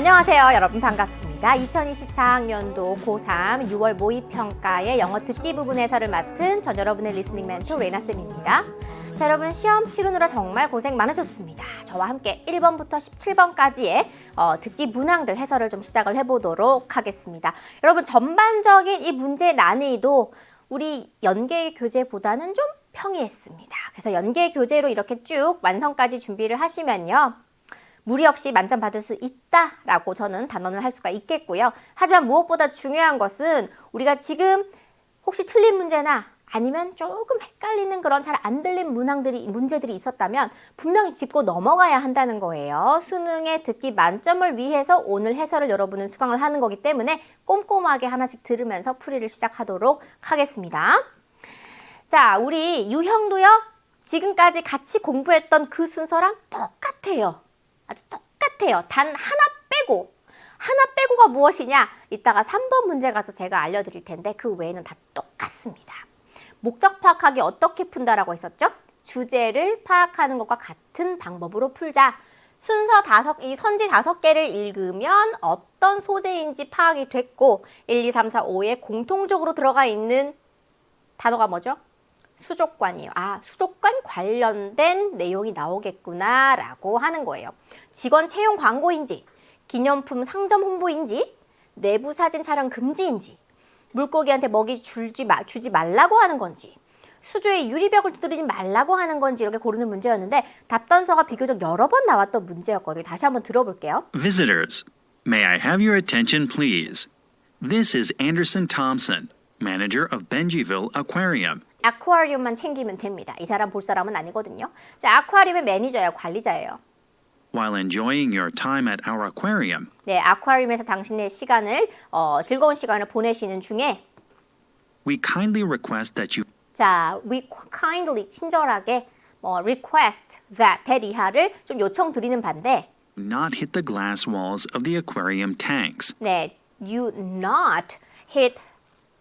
안녕하세요. 여러분 반갑습니다. 2024학년도 고3 6월 모의평가의 영어 듣기 부분 해설을 맡은 전 여러분의 리스닝 멘토 레이나쌤입니다. 자, 여러분 시험 치르느라 정말 고생 많으셨습니다. 저와 함께 1번부터 17번까지의 듣기 문항들 해설을 좀 시작을 해보도록 하겠습니다. 여러분 전반적인 이 문제의 난이도 우리 연계 교재보다는 좀 평이했습니다. 그래서 연계 교재로 이렇게 쭉 완성까지 준비를 하시면요. 무리 없이 만점 받을 수 있다라고 저는 단언을 할 수가 있겠고요. 하지만 무엇보다 중요한 것은 우리가 지금 혹시 틀린 문제나 아니면 조금 헷갈리는 그런 잘 안 들린 문제들이 있었다면 분명히 짚고 넘어가야 한다는 거예요. 수능에 듣기 만점을 위해서 오늘 해설을 여러분은 수강을 하는 거기 때문에 꼼꼼하게 하나씩 들으면서 풀이를 시작하도록 하겠습니다. 자, 우리 유형도요. 지금까지 같이 공부했던 그 순서랑 똑같아요. 아주 똑같아요. 단 하나 빼고. 하나 빼고가 무엇이냐? 이따가 3번 문제 가서 제가 알려드릴 텐데 그 외에는 다 똑같습니다. 목적 파악하기 어떻게 푼다라고 했었죠? 주제를 파악하는 것과 같은 방법으로 풀자. 순서 이 선지 5개를 읽으면 어떤 소재인지 파악이 됐고 1, 2, 3, 4, 5에 공통적으로 들어가 있는 단어가 뭐죠? 수족관이에요. 아, 수족관 관련된 내용이 나오겠구나 라고 하는 거예요. 직원 채용 광고인지, 기념품 상점 홍보인지, 내부 사진 촬영 금지인지, 물고기한테 먹이 주지 말라고 하는 건지, 수조의 유리벽을 두드리지 말라고 하는 건지 이렇게 고르는 문제였는데 답단서가 비교적 여러 번 나왔던 문제였거든요. 다시 한번 들어볼게요. Visitors, may I have your attention please? This is Anderson Thompson, manager of Benjyville Aquarium. 아쿠아리움만 챙기면 됩니다. 이 사람 볼 사람은 아니거든요. 자, 아쿠아리움의 매니저예요. 관리자예요. While enjoying your time at our aquarium, 네, 아쿠아리움에서 당신의 시간을 즐거운 시간을 보내시는 중에 we kindly request that you 자, we kindly 친절하게 request that 대리하를 좀 요청드리는 반대 not hit the glass walls of the aquarium tanks. 네, you not hit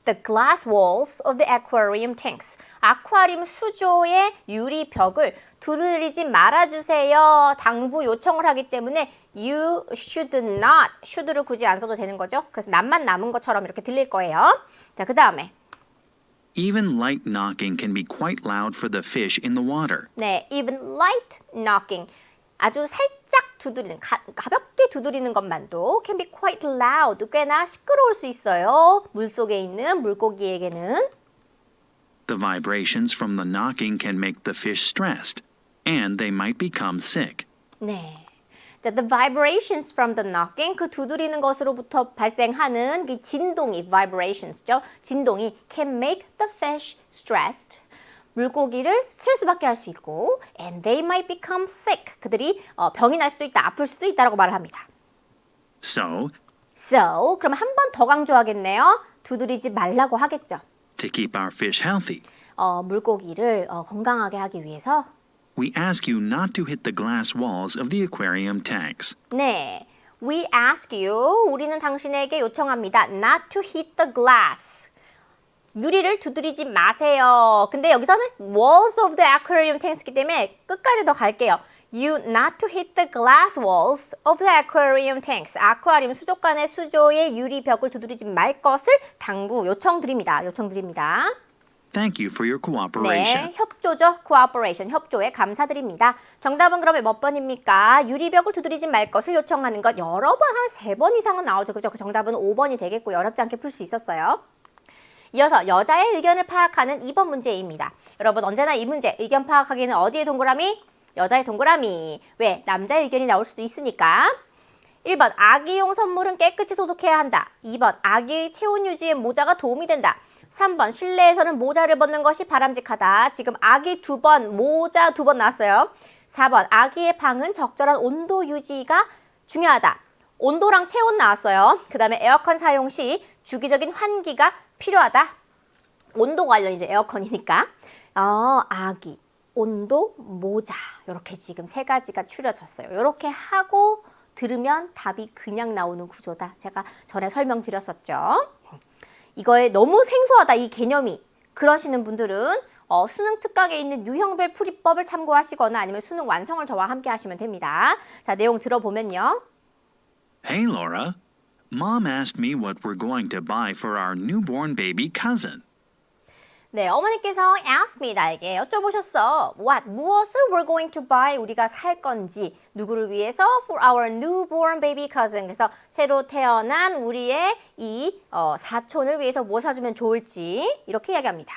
the glass walls of the aquarium tanks. 아쿠아리움 수조의 유리벽을 두드리지 말아주세요. 당부 요청을 하기 때문에 you should not, should를 굳이 안 써도 되는 거죠. 그래서 낫만 남은 것처럼 이렇게 들릴 거예요. 자, 그 다음에 Even light knocking can be quite loud for the fish in the water. 네, even light knocking. 아주 살짝 두드리는, 가볍게 두드리는 것만도 can be quite loud, 꽤나 시끄러울 수 있어요. 물속에 있는 물고기에게는. The vibrations from the knocking can make the fish stressed, and they might become sick. 네. The vibrations from the knocking, 그 두드리는 것으로부터 발생하는 그 진동이, vibrations죠. 진동이 can make the fish stressed. 물고기를 스트레스 받게 할 수 있고 and they might become sick. 그들이 병이 날 수도 있다, 아플 수도 있다라고 말을 합니다. So, 그럼 한 번 더 강조하겠네요. 두드리지 말라고 하겠죠. to keep our fish healthy, 물고기를 건강하게 하기 위해서 we ask you not to hit the glass walls of the aquarium tanks. 네, we ask you, 우리는 당신에게 요청합니다. Not to hit the glass. 유리를 두드리지 마세요. 근데 여기서는 walls of the aquarium tanks이기 때문에 끝까지 더 갈게요. You not to hit the glass walls of the aquarium tanks. 아쿠아리움 수족관의 수조의 유리벽을 두드리지 말 것을 당부 요청드립니다. Thank you for your cooperation. 네, 협조죠. cooperation, 협조에 감사드립니다. 정답은 그러면 몇 번입니까? 유리벽을 두드리지 말 것을 요청하는 것 여러 번, 한 3번 이상은 나오죠. 그죠? 그 정답은 5번이 되겠고요. 어렵지 않게 풀 수 있었어요. 이어서 여자의 의견을 파악하는 2번 문제입니다. 여러분 언제나 이 문제 의견 파악하기는 어디의 동그라미? 여자의 동그라미. 왜? 남자의 의견이 나올 수도 있으니까. 1번 아기용 선물은 깨끗이 소독해야 한다. 2번 아기 체온 유지에 모자가 도움이 된다. 3번 실내에서는 모자를 벗는 것이 바람직하다. 지금 아기 2번, 모자 2번 나왔어요. 4번 아기의 방은 적절한 온도 유지가 중요하다. 온도랑 체온 나왔어요. 그 다음에 에어컨 사용 시 주기적인 환기가 필요하다. 온도 관련이죠. 에어컨이니까. 아기, 온도, 모자 이렇게 지금 3가지가 추려졌어요. 이렇게 하고 들으면 답이 그냥 나오는 구조다. 제가 전에 설명드렸었죠. 이거에 너무 생소하다 이 개념이 그러시는 분들은 수능 특강에 있는 유형별 풀이법을 참고하시거나 아니면 수능 완성을 저와 함께 하시면 됩니다. 자, 내용 들어보면요. Hey, Laura. Mom asked me what we're going to buy for our newborn baby cousin. 네, 어머니께서 asked me, 나에게 여쭤보셨어. 무엇을 we're going to buy, 우리가 살 건지, 누구를 위해서? For our newborn baby cousin. 그래서 새로 태어난 우리의 이 사촌을 위해서 뭐 사주면 좋을지 이렇게 이야기합니다.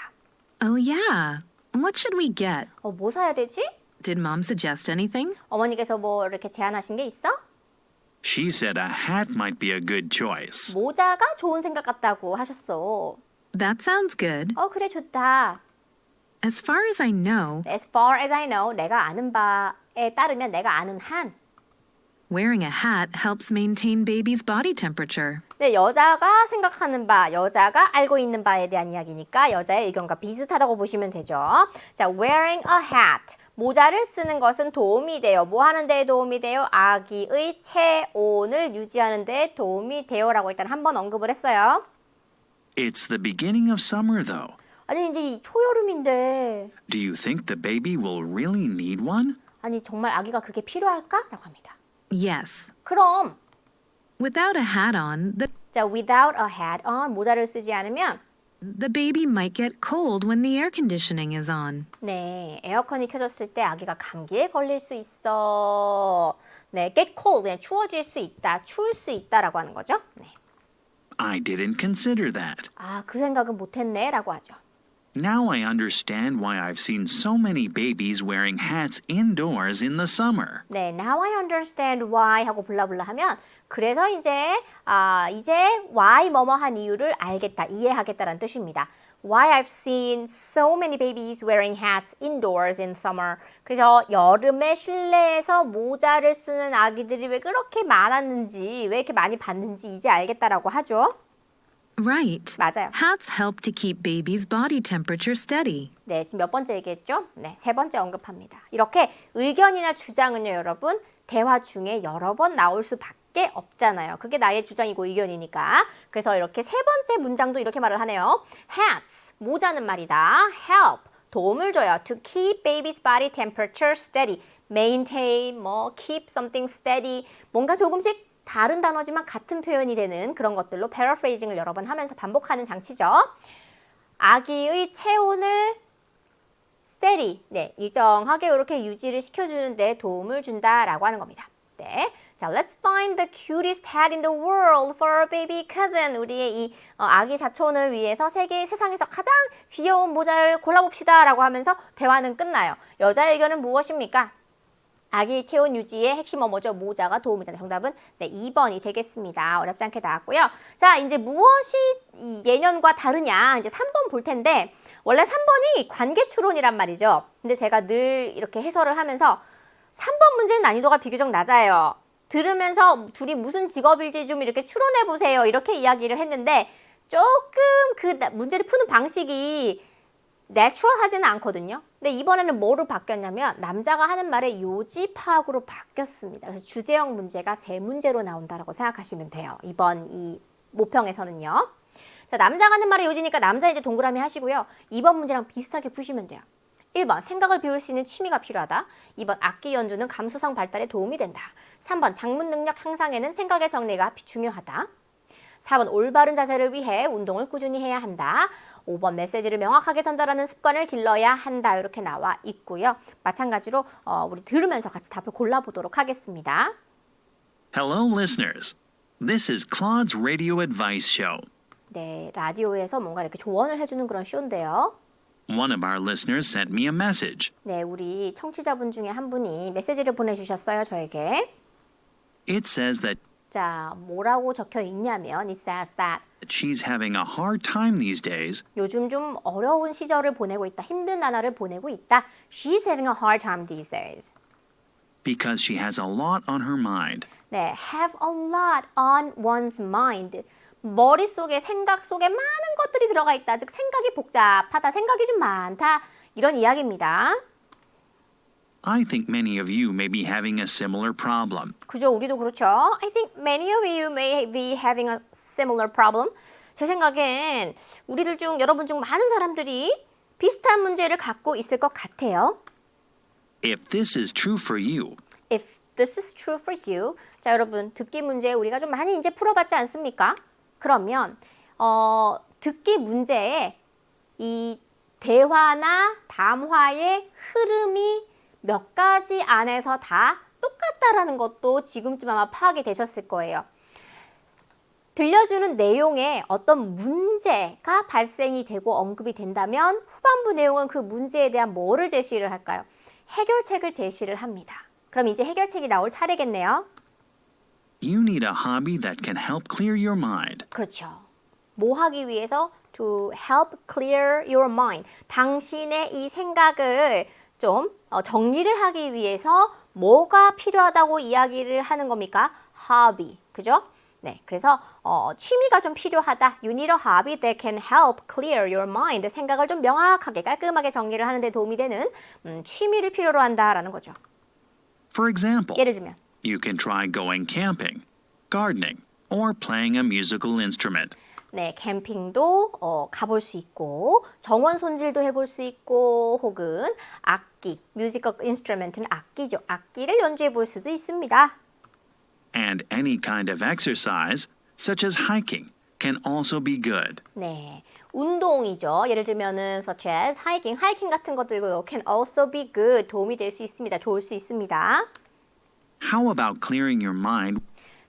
Oh, yeah. What should we get? 뭐 사야 되지? Did Mom suggest anything? 어머니께서 뭐 이렇게 제안하신 게 있어? She said a hat might be a good choice. 모자가 좋은 생각 같다고 하셨어. That sounds good. 그래 좋다. As far as I know, As far as I know, 내가 아는 바에 따르면 내가 아는 한. wearing a hat helps maintain baby's body temperature. 네, 여자가 생각하는 바, 여자가 알고 있는 바에 대한 이야기니까 여자의 의견과 비슷하다고 보시면 되죠. 자, wearing a hat. 모자를 쓰는 것은 도움이 돼요. 뭐 하는 데 도움이 돼요? 아기의 체온을 유지하는 데 도움이 돼요라고 일단 한번 언급을 했어요. It's the beginning of summer, though. 아니, 이제 초여름인데. Do you think the baby will really need one? 아니, 정말 아기가 그게 필요할까? 라고 합니다. Yes. 그럼, Without a hat on, 자, without a hat on, 모자를 쓰지 않으면 the baby might get cold when the air conditioning is on. 네, 에어컨이 켜졌을 때 아기가 감기에 걸릴 수 있어. 네, get cold, 그냥 추워질 수 있다, 추울 수 있다라고 하는 거죠. 네. I didn't consider that. 그 생각은 못했네 라고 하죠. Now I understand why I've seen so many babies wearing hats indoors in the summer. 네, now I understand why 하고 블라블라 하면 그래서 이제 why 뭐뭐 한 이유를 알겠다, 이해하겠다라는 뜻입니다. Why I've seen so many babies wearing hats indoors in summer. 그래서 여름에 실내에서 모자를 쓰는 아기들이 왜 그렇게 많았는지, 왜 이렇게 많이 봤는지 이제 알겠다라고 하죠. Right. 맞아요. Hats help to keep baby's body temperature steady. 네, 지금 몇 번째 얘기했죠? 네, 세 번째 언급합니다. 이렇게 의견이나 주장은요, 여러분, 대화 중에 여러 번 나올 수밖에 없잖아요. 그게 나의 주장이고 의견이니까. 그래서 이렇게 세 번째 문장도 이렇게 말을 하네요. Hats, 모자는 말이다. Help, 도움을 줘요. To keep baby's body temperature steady. Maintain, keep something steady. 뭔가 조금씩 다른 단어지만 같은 표현이 되는 그런 것들로 paraphrasing을 여러 번 하면서 반복하는 장치죠. 아기의 체온을 steady, 네, 일정하게 이렇게 유지를 시켜주는 데 도움을 준다라고 하는 겁니다. 네, 자, let's find the cutest hat in the world for our baby cousin. 우리의 이 아기 사촌을 위해서 세상에서 가장 귀여운 모자를 골라봅시다 라고 하면서 대화는 끝나요. 여자의 의견은 무엇입니까? 아기 체온 유지의 핵심 뭐죠? 모자가 도움이 된다. 정답은 네, 2번이 되겠습니다. 어렵지 않게 나왔고요. 자, 이제 무엇이 예년과 다르냐? 이제 3번 볼 텐데 원래 3번이 관계 추론이란 말이죠. 근데 제가 늘 이렇게 해설을 하면서 3번 문제는 난이도가 비교적 낮아요. 들으면서 둘이 무슨 직업일지 좀 이렇게 추론해 보세요. 이렇게 이야기를 했는데 조금 그 문제를 푸는 방식이 내추럴하지는 않거든요. 근데 이번에는 뭐로 바뀌었냐면 남자가 하는 말의 요지 파악으로 바뀌었습니다. 그래서 주제형 문제가 3문제로 나온다라고 생각하시면 돼요. 이번 이 모평에서는요. 자, 남자가 하는 말의 요지니까 남자 이제 동그라미 하시고요. 2번 문제랑 비슷하게 푸시면 돼요. 1번 생각을 비울 수 있는 취미가 필요하다. 2번 악기 연주는 감수성 발달에 도움이 된다. 3번 작문 능력 향상에는 생각의 정리가 중요하다. 4번 올바른 자세를 위해 운동을 꾸준히 해야 한다. 5번 메시지를 명확하게 전달하는 습관을 길러야 한다. 이렇게 나와 있고요. 마찬가지로 우리 들으면서 같이 답을 골라보도록 하겠습니다. Hello, listeners. This is Claude's Radio Advice Show. 네, 라디오에서 뭔가 이렇게 조언을 해주는 그런 쇼인데요. One of our listeners sent me a message. 네, 우리 청취자분 중에 한 분이 메시지를 보내주셨어요, 저에게. It says that 자, 뭐라고 적혀 있냐면 it says that she's having a hard time these days 요즘 좀 어려운 시절을 보내고 있다. 힘든 나날을 보내고 있다. She's having a hard time these days. because she has a lot on her mind. 네, have a lot on one's mind. 머릿속에, 생각 속에 많은 것들이 들어가 있다. 즉, 생각이 복잡하다. 생각이 좀 많다. 이런 이야기입니다. I think many of you may be having a similar problem. 그죠? 우리도 그렇죠. I think many of you may be having a similar problem. 제 생각엔 우리들 중, 여러분 중 많은 사람들이 비슷한 문제를 갖고 있을 것 같아요. If this is true for you, If This is true for you. 자, 여러분 듣기 문제 우리가 좀 많이 이제 풀어봤지 않습니까? 그러면 듣기 문제에 이 대화나 담화의 흐름이 몇 가지 안에서 다 똑같다라는 것도 지금쯤 아마 파악이 되셨을 거예요. 들려주는 내용에 어떤 문제가 발생이 되고 언급이 된다면 후반부 내용은 그 문제에 대한 뭐를 제시를 할까요? 해결책을 제시를 합니다. 그럼 이제 해결책이 나올 차례겠네요. You need a hobby that can help clear your mind. 그렇죠. 뭐 하기 위해서? To help clear your mind. 당신의 이 생각을 좀 정리를 하기 위해서 뭐가 필요하다고 이야기를 하는 겁니까? hobby. 그죠? 네, 그래서 취미가 좀 필요하다. You need a hobby that can help clear your mind. 생각을 좀 명확하게 깔끔하게 정리를 하는 데 도움이 되는 취미를 필요로 한다라는 거죠. For example, 예를 들면 you can try going camping, gardening, or playing a musical instrument. 네, 캠핑도 가볼 수 있고 정원 손질도 해볼 수 있고 혹은 악기, 뮤지컬 인스트루먼트는 악기죠. 악기를 연주해 볼 수도 있습니다. And any kind of exercise, such as hiking, can also be good. 네, 운동이죠. 예를 들면은 such as hiking, 하이킹 같은 것들도 can also be good, 도움이 될 수 있습니다. 좋을 수 있습니다. How about clearing your mind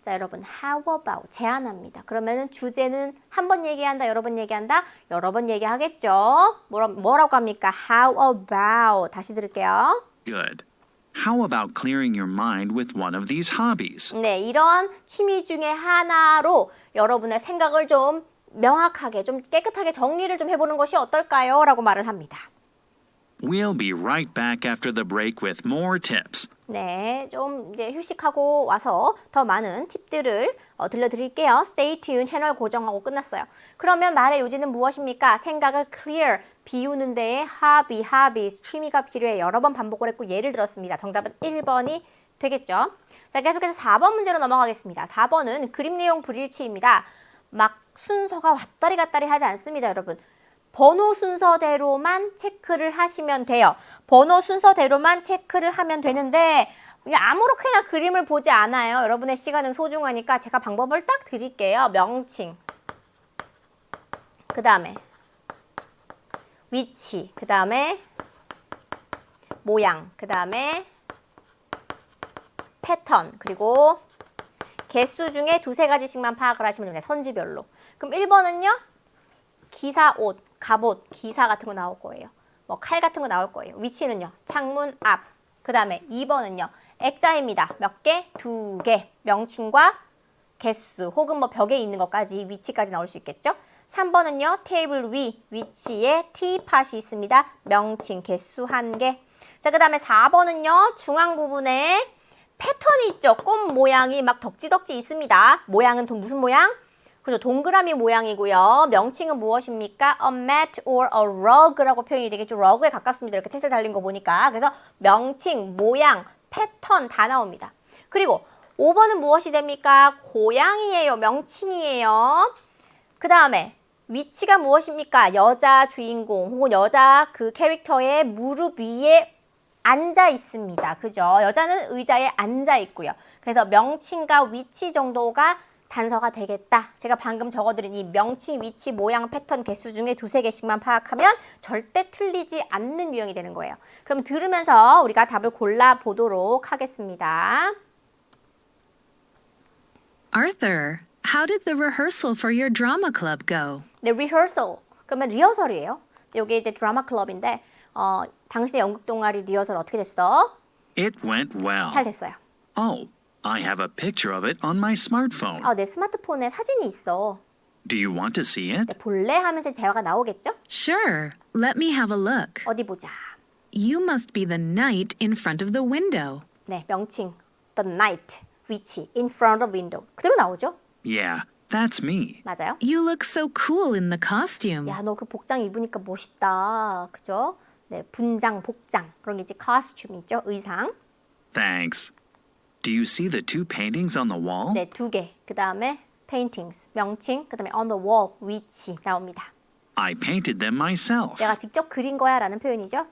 자, 여러분 how about 제안합니다. 그러면은 주제는 한 번 얘기한다, 여러 번 얘기한다, 여러 번 얘기하겠죠. 뭐라고 합니까? How about 다시 들을게요. good? How about clearing your mind with one of these hobbies? 네, 이런 취미 중에 하나로 여러분의 생각을 좀 명확하게, 좀 깨끗하게 정리를 좀 해보는 것이 어떨까요? 라고 말을 합니다. We'll be right back after the break with more tips. 네, 좀 이제 휴식하고 와서 더 많은 팁들을 들려드릴게요. Stay tuned, 채널 고정하고 끝났어요. 그러면 말의 요지는 무엇입니까? 생각을 clear, 비우는 데에 hobbies, 취미가 필요해. 여러 번 반복을 했고 예를 들었습니다. 정답은 1번이 되겠죠. 자, 계속해서 4번 문제로 넘어가겠습니다. 4번은 그림 내용 불일치입니다. 막 순서가 왔다리 갔다리 하지 않습니다, 여러분. 번호 순서대로만 체크를 하시면 돼요. 번호 순서대로만 체크를 하면 되는데 그냥 아무렇게나 그림을 보지 않아요. 여러분의 시간은 소중하니까 제가 방법을 딱 드릴게요. 명칭, 그 다음에 위치, 그 다음에 모양, 그 다음에 패턴, 그리고 개수 중에 두세 가지씩만 파악을 하시면 됩니다. 선지별로. 그럼 1번은요. 기사 옷, 갑옷, 기사 같은 거 나올 거예요. 뭐 칼 같은 거 나올 거예요. 위치는요. 창문 앞. 그 다음에 2번은요. 액자입니다. 몇 개? 2개. 명칭과 개수 혹은 뭐 벽에 있는 것까지 위치까지 나올 수 있겠죠. 3번은요. 테이블 위, 위치에 티팟이 있습니다. 명칭, 개수 1개. 자, 그 다음에 4번은요. 중앙 부분에 패턴이 있죠. 꽃 모양이 막 덕지덕지 있습니다. 모양은 무슨 모양? 그죠. 동그라미 모양이고요. 명칭은 무엇입니까? A mat or a rug라고 표현이 되겠죠. rug에 가깝습니다. 이렇게 탯을 달린 거 보니까. 그래서 명칭, 모양, 패턴 다 나옵니다. 그리고 5번은 무엇이 됩니까? 고양이에요. 명칭이에요. 그 다음에 위치가 무엇입니까? 여자 주인공 혹은 여자 그 캐릭터의 무릎 위에 앉아 있습니다. 그죠? 여자는 의자에 앉아 있고요. 그래서 명칭과 위치 정도가 단서가 되겠다. 제가 방금 적어드린 이 명칭, 위치, 모양, 패턴, 개수 중에 두세 개씩만 파악하면 절대 틀리지 않는 유형이 되는 거예요. 그럼 들으면서 우리가 답을 골라보도록 하겠습니다. Arthur, how did the rehearsal for your drama club go? 네, rehearsal. 그러면 리허설이에요. 이게 이제 드라마 클럽인데 당신의 연극 동아리 리허설 어떻게 됐어? It went well. 잘 됐어요. Oh, I have a picture of it on my smartphone. 내 스마트폰에 사진이 있어. Do you want to see it? 네, 볼래? 하면서 대화가 나오겠죠? Sure, let me have a look. 어디 보자. You must be the knight in front of the window. 네, 명칭, the knight, 위치, in front of window. 그대로 나오죠? Yeah, that's me. 맞아요? You look so cool in the costume. 야, 너 그 복장 입으니까 멋있다. 그죠? 네, 분장, 복장. 그런 게 이제 costume이죠, 의상. Thanks. Do you see the two paintings on the wall? 네, 2개. 그 다음에 paintings, 명칭, 그 다음에 on the wall, 위치 나옵니다. I painted them myself. 내가 직접 그린 거야 라는 표현이죠.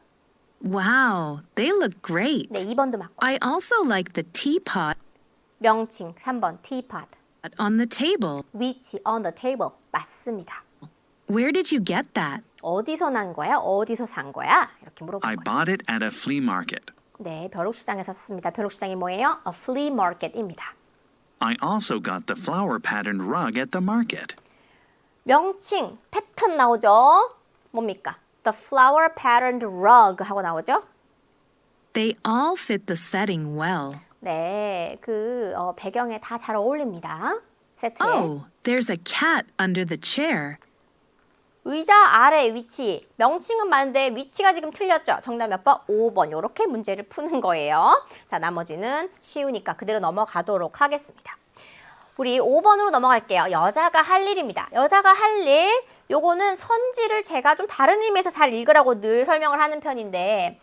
Wow, they look great. 네, 2번도 맞고. I also like the teapot 명칭 3번 teapot. on the table. 위치 on the table. 맞습니다. Where did you get that? 어디서 난 거야? 어디서 산 거야? 이렇게 I 물어보는 거죠. bought it at a flea market. 네, 벼룩시장에서 샀습니다. 벼룩시장이 뭐예요? A flea market입니다. I also got the flower patterned rug at the market. 명칭, 패턴 나오죠? 뭡니까? The flower patterned rug 하고 나오죠? They all fit the setting well. 네, 배경에 다 잘 어울립니다. 세트에. Oh, there's a cat under the chair. 의자 아래 위치. 명칭은 맞는데 위치가 지금 틀렸죠? 정답 몇 번? 5번. 이렇게 문제를 푸는 거예요. 자, 나머지는 쉬우니까 그대로 넘어가도록 하겠습니다. 우리 5번으로 넘어갈게요. 여자가 할 일입니다. 여자가 할 일, 요거는 선지를 제가 좀 다른 의미에서 잘 읽으라고 늘 설명을 하는 편인데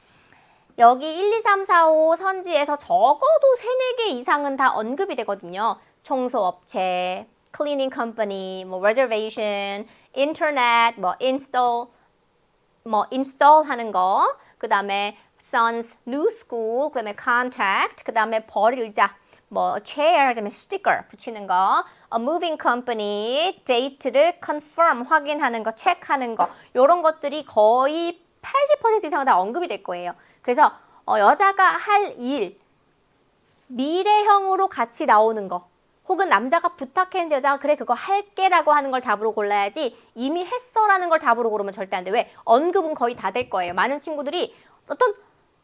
여기 1, 2, 3, 4, 5 선지에서 적어도 3, 4개 이상은 다 언급이 되거든요. 청소업체, cleaning company, 뭐 reservation, 인터넷, 뭐 install 하는 거, 그 다음에 son's new school, 그 다음에 contact, 그 다음에 버릴 의자, 뭐 chair, 그 다음에 스티커 붙이는 거, a moving company, date를 confirm, 확인하는 거, 체크하는 거, 이런 것들이 거의 80% 이상은 다 언급이 될 거예요. 그래서 여자가 할 일, 미래형으로 같이 나오는 거, 혹은 남자가 부탁했는데 여자가 그래 그거 할게라고 하는 걸 답으로 골라야지 이미 했어라는 걸 답으로 고르면 절대 안 돼. 왜? 언급은 거의 다 될 거예요. 많은 친구들이 어떤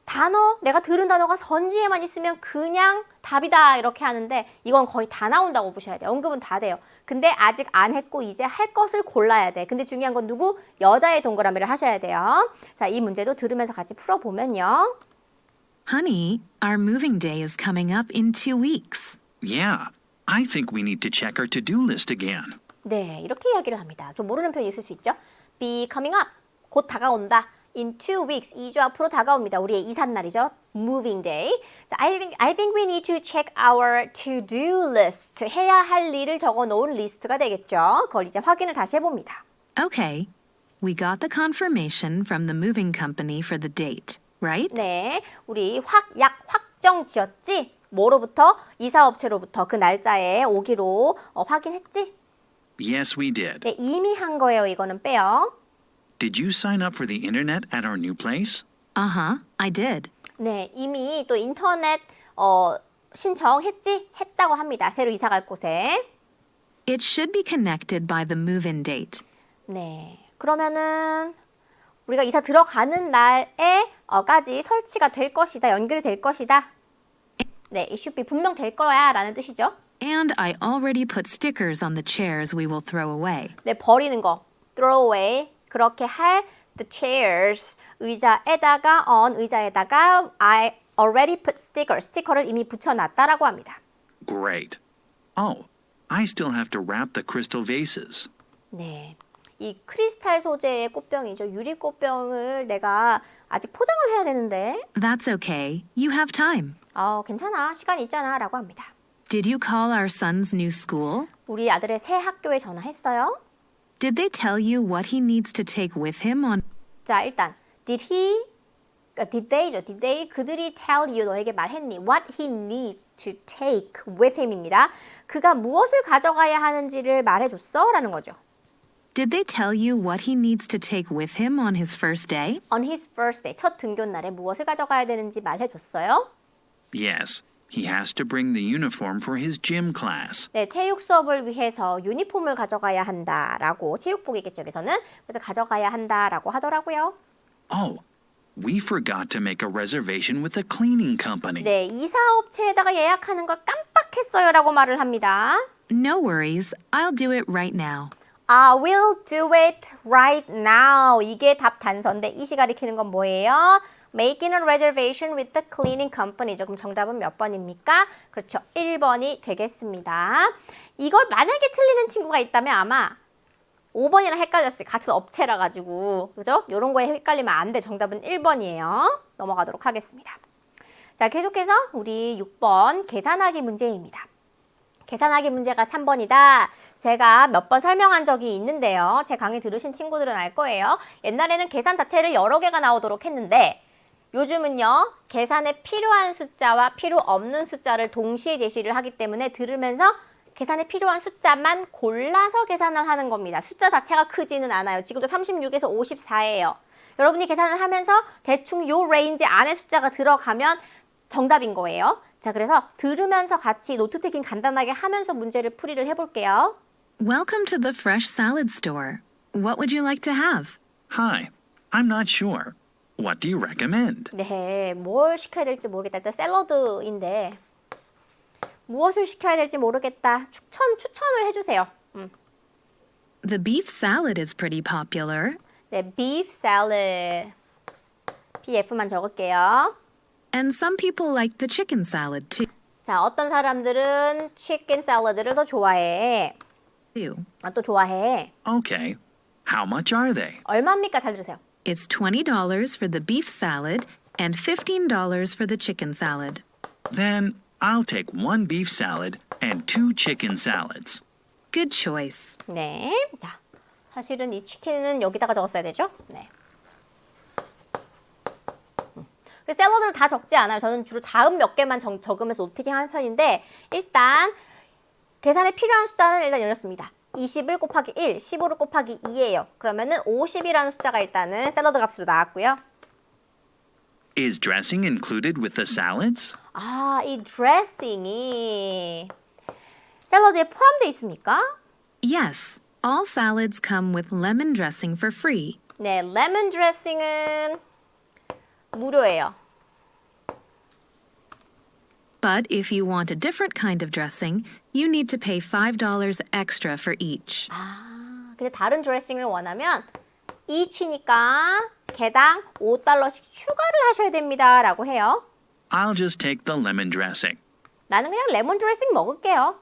단어, 내가 들은 단어가 선지에만 있으면 그냥 답이다 이렇게 하는데 이건 거의 다 나온다고 보셔야 돼요. 언급은 다 돼요. 근데 아직 안 했고 이제 할 것을 골라야 돼. 근데 중요한 건 누구? 여자의 동그라미를 하셔야 돼요. 자, 이 문제도 들으면서 같이 풀어보면요. Honey, our moving day is coming up in 2 weeks. Yeah, I think we need to check our to-do list again. 네, 이렇게 이야기를 합니다. 좀 모르는 표현이 있을 수 있죠. Be coming up, 곧 다가온다. In 2 weeks, 2주 앞으로 다가옵니다. 우리의 이삿날이죠. Moving day. 자, I think we need to check our to-do list. 해야 할 일을 적어놓은 리스트가 되겠죠. 그걸 이제 확인을 다시 해봅니다. Okay, we got the confirmation from the moving company for the date, right? 네, 우리 확정 지었지? 뭐로부터? 이사업체로부터 그 날짜에 오기로 확인했지? Yes, we did. 네, 이미 한 거예요. 이거는 빼요. Did you sign up for the internet at our new place? Uh-huh, I did. 네, 이미 또 인터넷 신청했지? 했다고 합니다. 새로 이사 갈 곳에. It should be connected by the move-in date. 네, 그러면은 우리가 이사 들어가는 날에까지 설치가 될 것이다. 연결이 될 것이다. 네, it should be 분명 될 거야 라는 뜻이죠. And I already put stickers on the chairs we will throw away. 네, 버리는 거. throw away. 그렇게 할 the chairs. 의자에다가 의자에다가 I already put 스티커를 이미 붙여놨다라고 합니다. Great. Oh, I still have to wrap the crystal vases. 네, 이 크리스탈 소재의 꽃병이죠. 유리 꽃병을 내가 아직 포장을 해야 되는데 That's okay. You have time. 괜찮아. 시간 있잖아 라고 합니다. Did you call our son's new school? 우리 아들의 새 학교에 전화했어요. Did they tell you what he needs to take with him on? 자, 일단 did they 그들이 tell you 너에게 말했니? What he needs to take with him입니다. 그가 무엇을 가져가야 하는지를 말해줬어? 라는 거죠. Did they tell you what he needs to take with him on his first day? On his first day, 첫 등교 날에 무엇을 가져가야 되는지 말해줬어요? Yes, he has to bring the uniform for his gym class. 네, 체육 수업을 위해서 유니폼을 가져가야 한다라고 체육복이겠죠, 여기서는. 그래서 가져가야 한다라고 하더라고요. Oh, we forgot to make a reservation with the cleaning company. 네, 이사업체에다가 예약하는 걸 깜빡했어요라고 말을 합니다. No worries. I'll do it right now. I will do it right now. 이게 답 단서인데 이 시가 가리키는 건 뭐예요? Making a reservation with the cleaning company죠. 그럼 정답은 몇 번입니까? 그렇죠. 1번이 되겠습니다. 이걸 만약에 틀리는 친구가 있다면 아마 5번이랑 헷갈렸어요. 같은 업체라 가지고. 그죠? 이런 거에 헷갈리면 안 돼. 정답은 1번이에요. 넘어가도록 하겠습니다. 자, 계속해서 우리 6번 계산하기 문제입니다. 계산하기 문제가 3번이다. 제가 몇 번 설명한 적이 있는데요. 제 강의 들으신 친구들은 알 거예요. 옛날에는 계산 자체를 여러 개가 나오도록 했는데 요즘은요, 계산에 필요한 숫자와 필요 없는 숫자를 동시에 제시를 하기 때문에 들으면서 계산에 필요한 숫자만 골라서 계산을 하는 겁니다. 숫자 자체가 크지는 않아요. 지금도 36에서 54예요. 여러분이 계산을 하면서 대충 요 레인지 안에 숫자가 들어가면 정답인 거예요. 자, 그래서 들으면서 같이 노트 테이킹 간단하게 하면서 문제를 풀이를 해볼게요. Welcome to the fresh salad store. What would you like to have? Hi, I'm not sure. What do you recommend? 네, 뭘 시켜야 될지 모르겠다. 일단 샐러드인데 무엇을 시켜야 될지 모르겠다. 추천을 해주세요. The beef salad is pretty popular. 네, beef salad. BF만 적을게요. And some people like the chicken salad too. 자, 어떤 사람들은 치킨 샐러드를 더 좋아해. 또 좋아해. Okay. How much are they? 얼마입니까? 잘 들으세요. It's $20 for the beef salad and $15 for the chicken salad. Then I'll take one beef salad and two chicken salads. Good choice. 네. 자, 사실은 이 치킨은 여기다가 적었어야 되죠? 네. 샐러드를 다 적지 않아요. 저는 주로 자음 몇 개만 적으면서 노트팅 하는 편인데 일단 계산에 필요한 숫자는 일단 열렸습니다. 21 곱하기 1, 15를 곱하기 2예요. 그러면은 50이라는 숫자가 일단은 샐러드 값으로 나왔고요. Is dressing included with the salads? 아, 이 드레싱이 샐러드에 포함되어 있습니까? Yes, all salads come with lemon dressing for free. 네, 레몬 드레싱은 무료예요. But if you want a different kind of dressing, you need to pay $5 extra for each. 근데 다른 드레싱을 원하면 each니까 개당 $5씩 추가를 하셔야 됩니다. 라고 해요. I'll just take the lemon dressing. 나는 그냥 레몬 드레싱 먹을게요.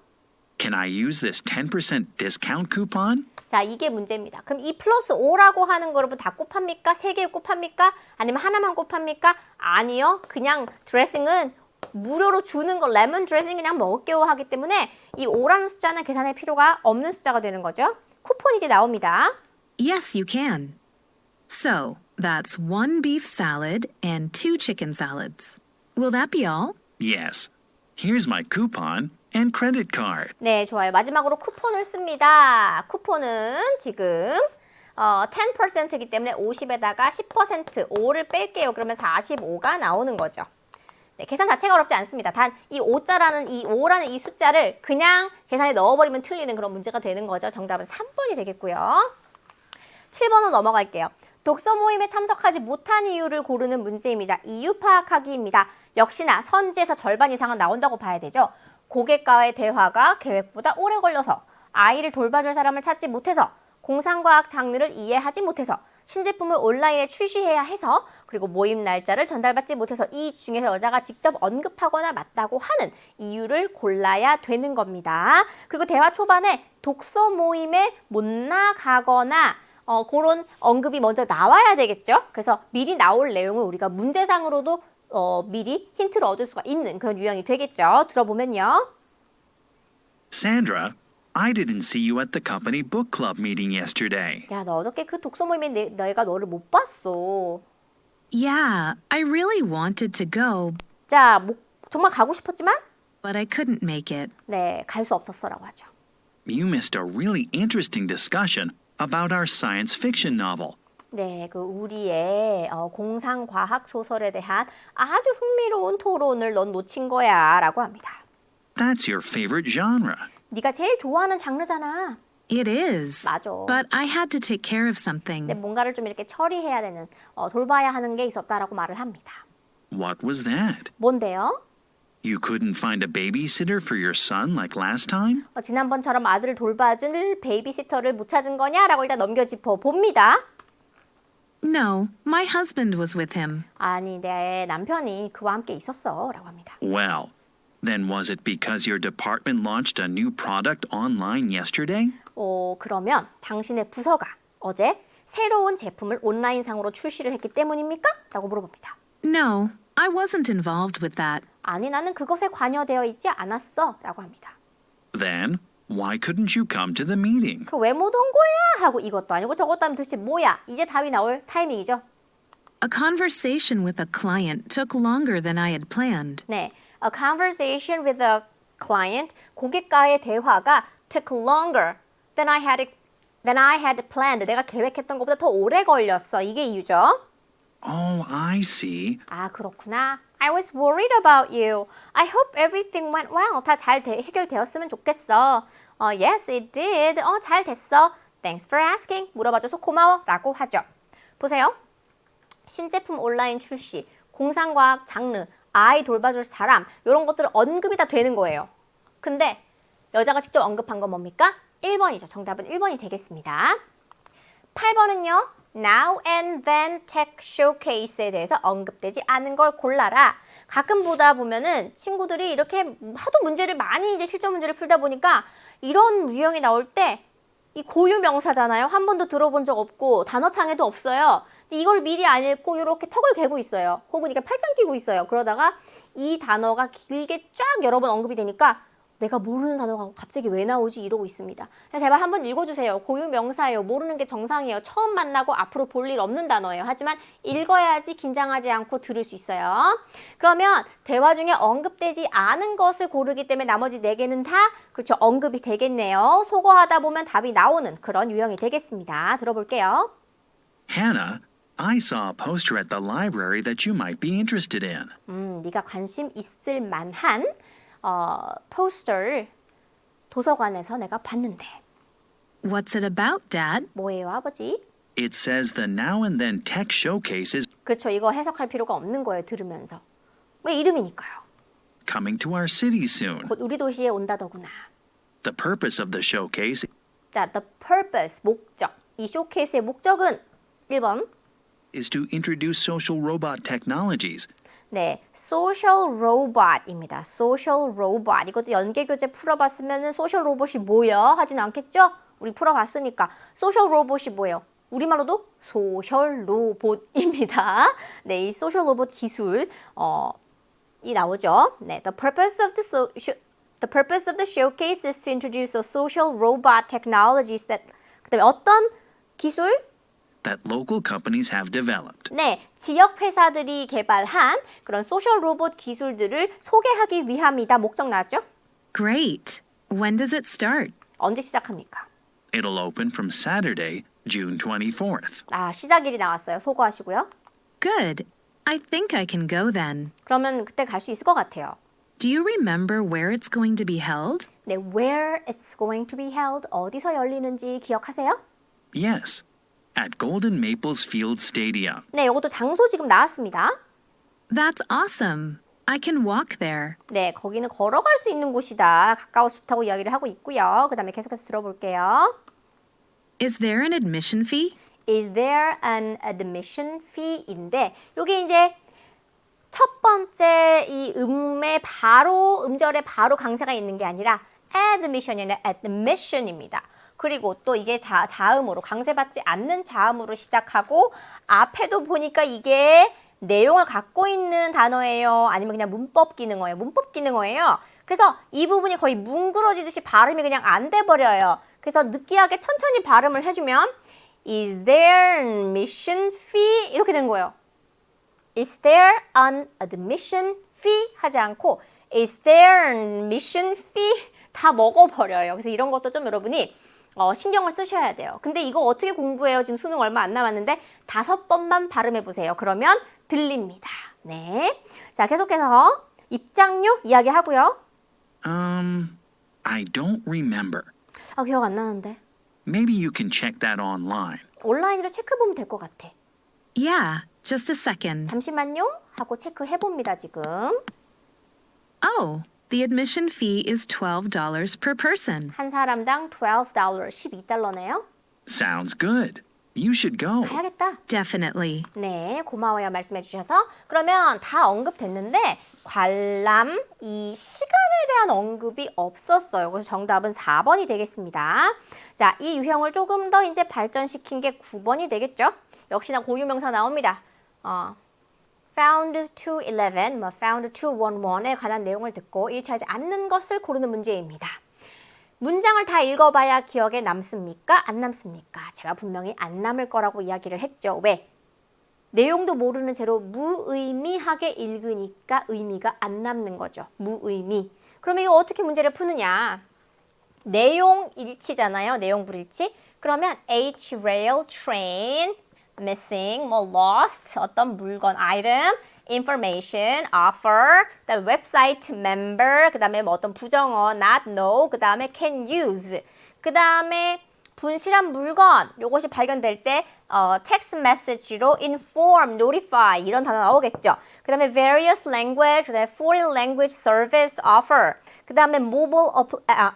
Can I use this 10% discount coupon? 자, 이게 문제입니다. 그럼 이 플러스 5라고 하는 거를 다 곱합니까? 3개 곱합니까? 아니면 하나만 곱합니까? 아니요. 그냥 드레싱은 무료로 주는 거 레몬 드레싱 그냥 먹을게요 하기 때문에 이 5라는 숫자는 계산할 필요가 없는 숫자가 되는 거죠. 쿠폰이 이제 나옵니다. Yes, you can. So, that's one beef salad and two chicken salads. Will that be all? Yes. Here's my coupon and credit card. 네, 좋아요. 마지막으로 쿠폰을 씁니다. 쿠폰은 지금 10%이기 때문에 50에다가 10% 5를 뺄게요. 그러면 45가 나오는 거죠. 네, 계산 자체가 어렵지 않습니다. 단 이 5자라는 이 5라는 이 숫자를 그냥 계산에 넣어버리면 틀리는 그런 문제가 되는 거죠. 정답은 3번이 되겠고요. 7번으로 넘어갈게요. 독서 모임에 참석하지 못한 이유를 고르는 문제입니다. 이유 파악하기입니다. 역시나 선지에서 절반 이상은 나온다고 봐야 되죠. 고객과의 대화가 계획보다 오래 걸려서, 아이를 돌봐줄 사람을 찾지 못해서, 공상과학 장르를 이해하지 못해서, 신제품을 온라인에 출시해야 해서, 그리고 모임 날짜를 전달받지 못해서 이 중에서 여자가 직접 언급하거나 맞다고 하는 이유를 골라야 되는 겁니다. 그리고 대화 초반에 독서 모임에 못 나가거나 그런 언급이 먼저 나와야 되겠죠. 그래서 미리 나올 내용을 우리가 문제상으로도 미리 힌트를 얻을 수가 있는 그런 유형이 되겠죠. 들어보면요. Sandra, I didn't see you at the company book club meeting yesterday. 야, 너 어저께 그 독서 모임에 내가 너를 못 봤어. Yeah, I really wanted to go, 자, 정말 가고 싶었지만 but I couldn't make it. 네, 갈 수 없었어라고 하죠. You missed a really interesting discussion about our science fiction novel. 네, 그 우리의 공상과학 소설에 대한 아주 흥미로운 토론을 넌 놓친 거야 라고 합니다. That's your favorite genre. 네가 제일 좋아하는 장르잖아. It is. 맞아. But I had to take care of something. 근데 뭔가를 좀 이렇게 처리해야 되는, 돌봐야 하는 게 있었다라고 말을 합니다. What was that? 뭔데요? You couldn't find a babysitter for your son like last time? 지난번처럼 아들을 돌봐줄 베이비시터를 못 찾은 거냐라고 일단 넘겨짚어 봅니다. No, my husband was with him. 아니, 내 남편이 그와 함께 있었어 라고 합니다. Well, then was it because your department launched a new product online yesterday? 그러면 당신의 부서가 어제 새로운 제품을 온라인상으로 출시를 했기 때문입니까? 라고 물어봅니다. No, I wasn't involved with that. 아니, 나는 그것에 관여되어 있지 않았어 라고 합니다. Then, why couldn't you come to the meeting? 그럼 왜 못 온 거야? 하고 이것도 아니고 저것도 아니고 도대체 뭐야? 이제 답이 나올 타이밍이죠. A conversation with a client took longer than I had planned. 네, a conversation with a client, 고객과의 대화가 took longer than I had planned. 내가 계획했던 것보다 더 오래 걸렸어. 이게 이유죠. Oh, I see. 아, 그렇구나. I was worried about you. I hope everything went well. 다 잘 해결되었으면 좋겠어. Yes, it did. 잘 됐어. Thanks for asking. 물어봐줘서 고마워. 라고 하죠. 보세요. 신제품 온라인 출시, 공상과학 장르, 아이 돌봐줄 사람 이런 것들은 언급이 다 되는 거예요. 근데 여자가 직접 언급한 건 뭡니까? 1번이죠. 정답은 1번이 되겠습니다. 8번은요. Now and then tech showcase에 대해서 언급되지 않은 걸 골라라. 가끔 보다 보면은 친구들이 이렇게 하도 문제를 많이 이제 실전 문제를 풀다 보니까 이런 유형이 나올 때 이 고유 명사잖아요. 한 번도 들어본 적 없고 단어창에도 없어요. 근데 이걸 미리 안 읽고 이렇게 턱을 개고 있어요. 혹은 이게 팔짱 끼고 있어요. 그러다가 이 단어가 길게 쫙 여러 번 언급이 되니까 내가 모르는 단어가 갑자기 왜 나오지 이러고 있습니다. 제발 한번 읽어주세요. 고유 명사예요. 모르는 게 정상이에요. 처음 만나고 앞으로 볼 일 없는 단어예요. 하지만 읽어야지 긴장하지 않고 들을 수 있어요. 그러면 대화 중에 언급되지 않은 것을 고르기 때문에 나머지 4개는 다 그렇죠. 언급이 되겠네요. 소거하다 보면 답이 나오는 그런 유형이 되겠습니다. 들어볼게요. Hannah, I saw a poster at the library that you might be interested in. 네가 관심 있을 만한 포스터를 도서관에서 내가 봤는데 What's it about, Dad? 뭐예요, 아버지? It says the Now and Then Tech Showcase is 그렇죠. 이거 해석할 필요가 없는 거예요, 들으면서. 왜 이름이니까요. coming to our city soon. 곧 우리 도시에 온다더구나. The purpose of the showcase 자, the purpose, 목적. 이 쇼케이스의 목적은 1번. is to introduce social robot technologies 네, social robot입니다. social robot. 이것도 연계교재 풀어봤으면 social 로봇이 뭐야? 하진 않겠죠? 우리 풀어봤으니까. social 로봇이 뭐예요? 우리말로도 소셜 로봇입니다. 네, 이 소셜 로봇 기술 이 나오죠. 네, the purpose of the showcase is to introduce the social robot technologies that 그다음에 어떤 기술? that local companies have developed. 네, 지역 회사들이 개발한 그런 소셜 로봇 기술들을 소개하기 위함이다. 목적 나왔죠? Great. When does it start? 언제 시작합니까? It'll open from Saturday, June 24th. 아, 시작일이 나왔어요. 소거하시고요. Good. I think I can go then. 그러면 그때 갈 수 있을 것 같아요. Do you remember where it's going to be held? 네, where it's going to be held, 어디서 열리는지 기억하세요? Yes, at Golden Maples Field Stadium. 네, 이것도 장소 지금 나왔습니다. That's awesome. I can walk there. 네, 거기는 걸어갈 수 있는 곳이다. 가까워서 좋다고 이야기를 하고 있고요. 그 다음에 계속해서 들어볼게요. Is there an admission fee? Is there an admission fee인데 요게 이제 첫 번째 이 음절에 바로 강세가 있는 게 아니라 admission이 아니라 admission입니다. 그리고 또 이게 자음으로 강세받지 않는 자음으로 시작하고 앞에도 보니까 이게 내용을 갖고 있는 단어예요. 아니면 그냥 문법 기능어예요. 문법 기능어예요. 그래서 이 부분이 거의 뭉그러지듯이 발음이 그냥 안 돼버려요. 그래서 느끼하게 천천히 발음을 해주면 Is there an admission fee? 이렇게 되는 거예요. Is there an admission fee? 하지 않고 Is there an admission fee? 다 먹어버려요. 그래서 이런 것도 좀 여러분이 신경을 쓰셔야 돼요. 근데 이거 어떻게 공부해요? 지금 수능 얼마 안 남았는데 5번만 발음해보세요. 그러면 들립니다. 네. 자, 계속해서 입장료 이야기하고요. I don't remember. 아, 기억 안 나는데. Maybe you can check that online. 온라인으로 체크해보면 될 것 같아. Yeah, just a second. 잠시만요. 하고 체크해봅니다, 지금. Oh, the admission fee is $12 per person. 한 사람당 $12, $12네요. Sounds good. You should go. 가야겠다. Definitely. 네, 고마워요. 말씀해 주셔서. 그러면 다 언급됐는데 관람, 이 시간에 대한 언급이 없었어요. 그래서 정답은 4번이 되겠습니다. 자, 이 유형을 조금 더 이제 발전시킨 게 9번이 되겠죠? 역시나 고유명사 나옵니다. found to 11, found to 11에 관한 내용을 듣고 일치하지 않는 것을 고르는 문제입니다. 문장을 다 읽어봐야 기억에 남습니까? 안 남습니까? 제가 분명히 안 남을 거라고 이야기를 했죠. 왜? 내용도 모르는 채로 무의미하게 읽으니까 의미가 안 남는 거죠. 무의미. 그러면 이거 어떻게 문제를 푸느냐? 내용 일치잖아요. 내용 불일치. 그러면 H-rail train missing, 뭐 lost, 어떤 물건, item, information, offer, 그다음에 website member, 그다음에 뭐 어떤 부정어, not know, 그다음에 can use, 그다음에 분실한 물건, 요것이 발견될 때 text message로 inform, notify 이런 단어 나오겠죠. 그다음에 various language, 그다음에 foreign language service offer, 그다음에 mobile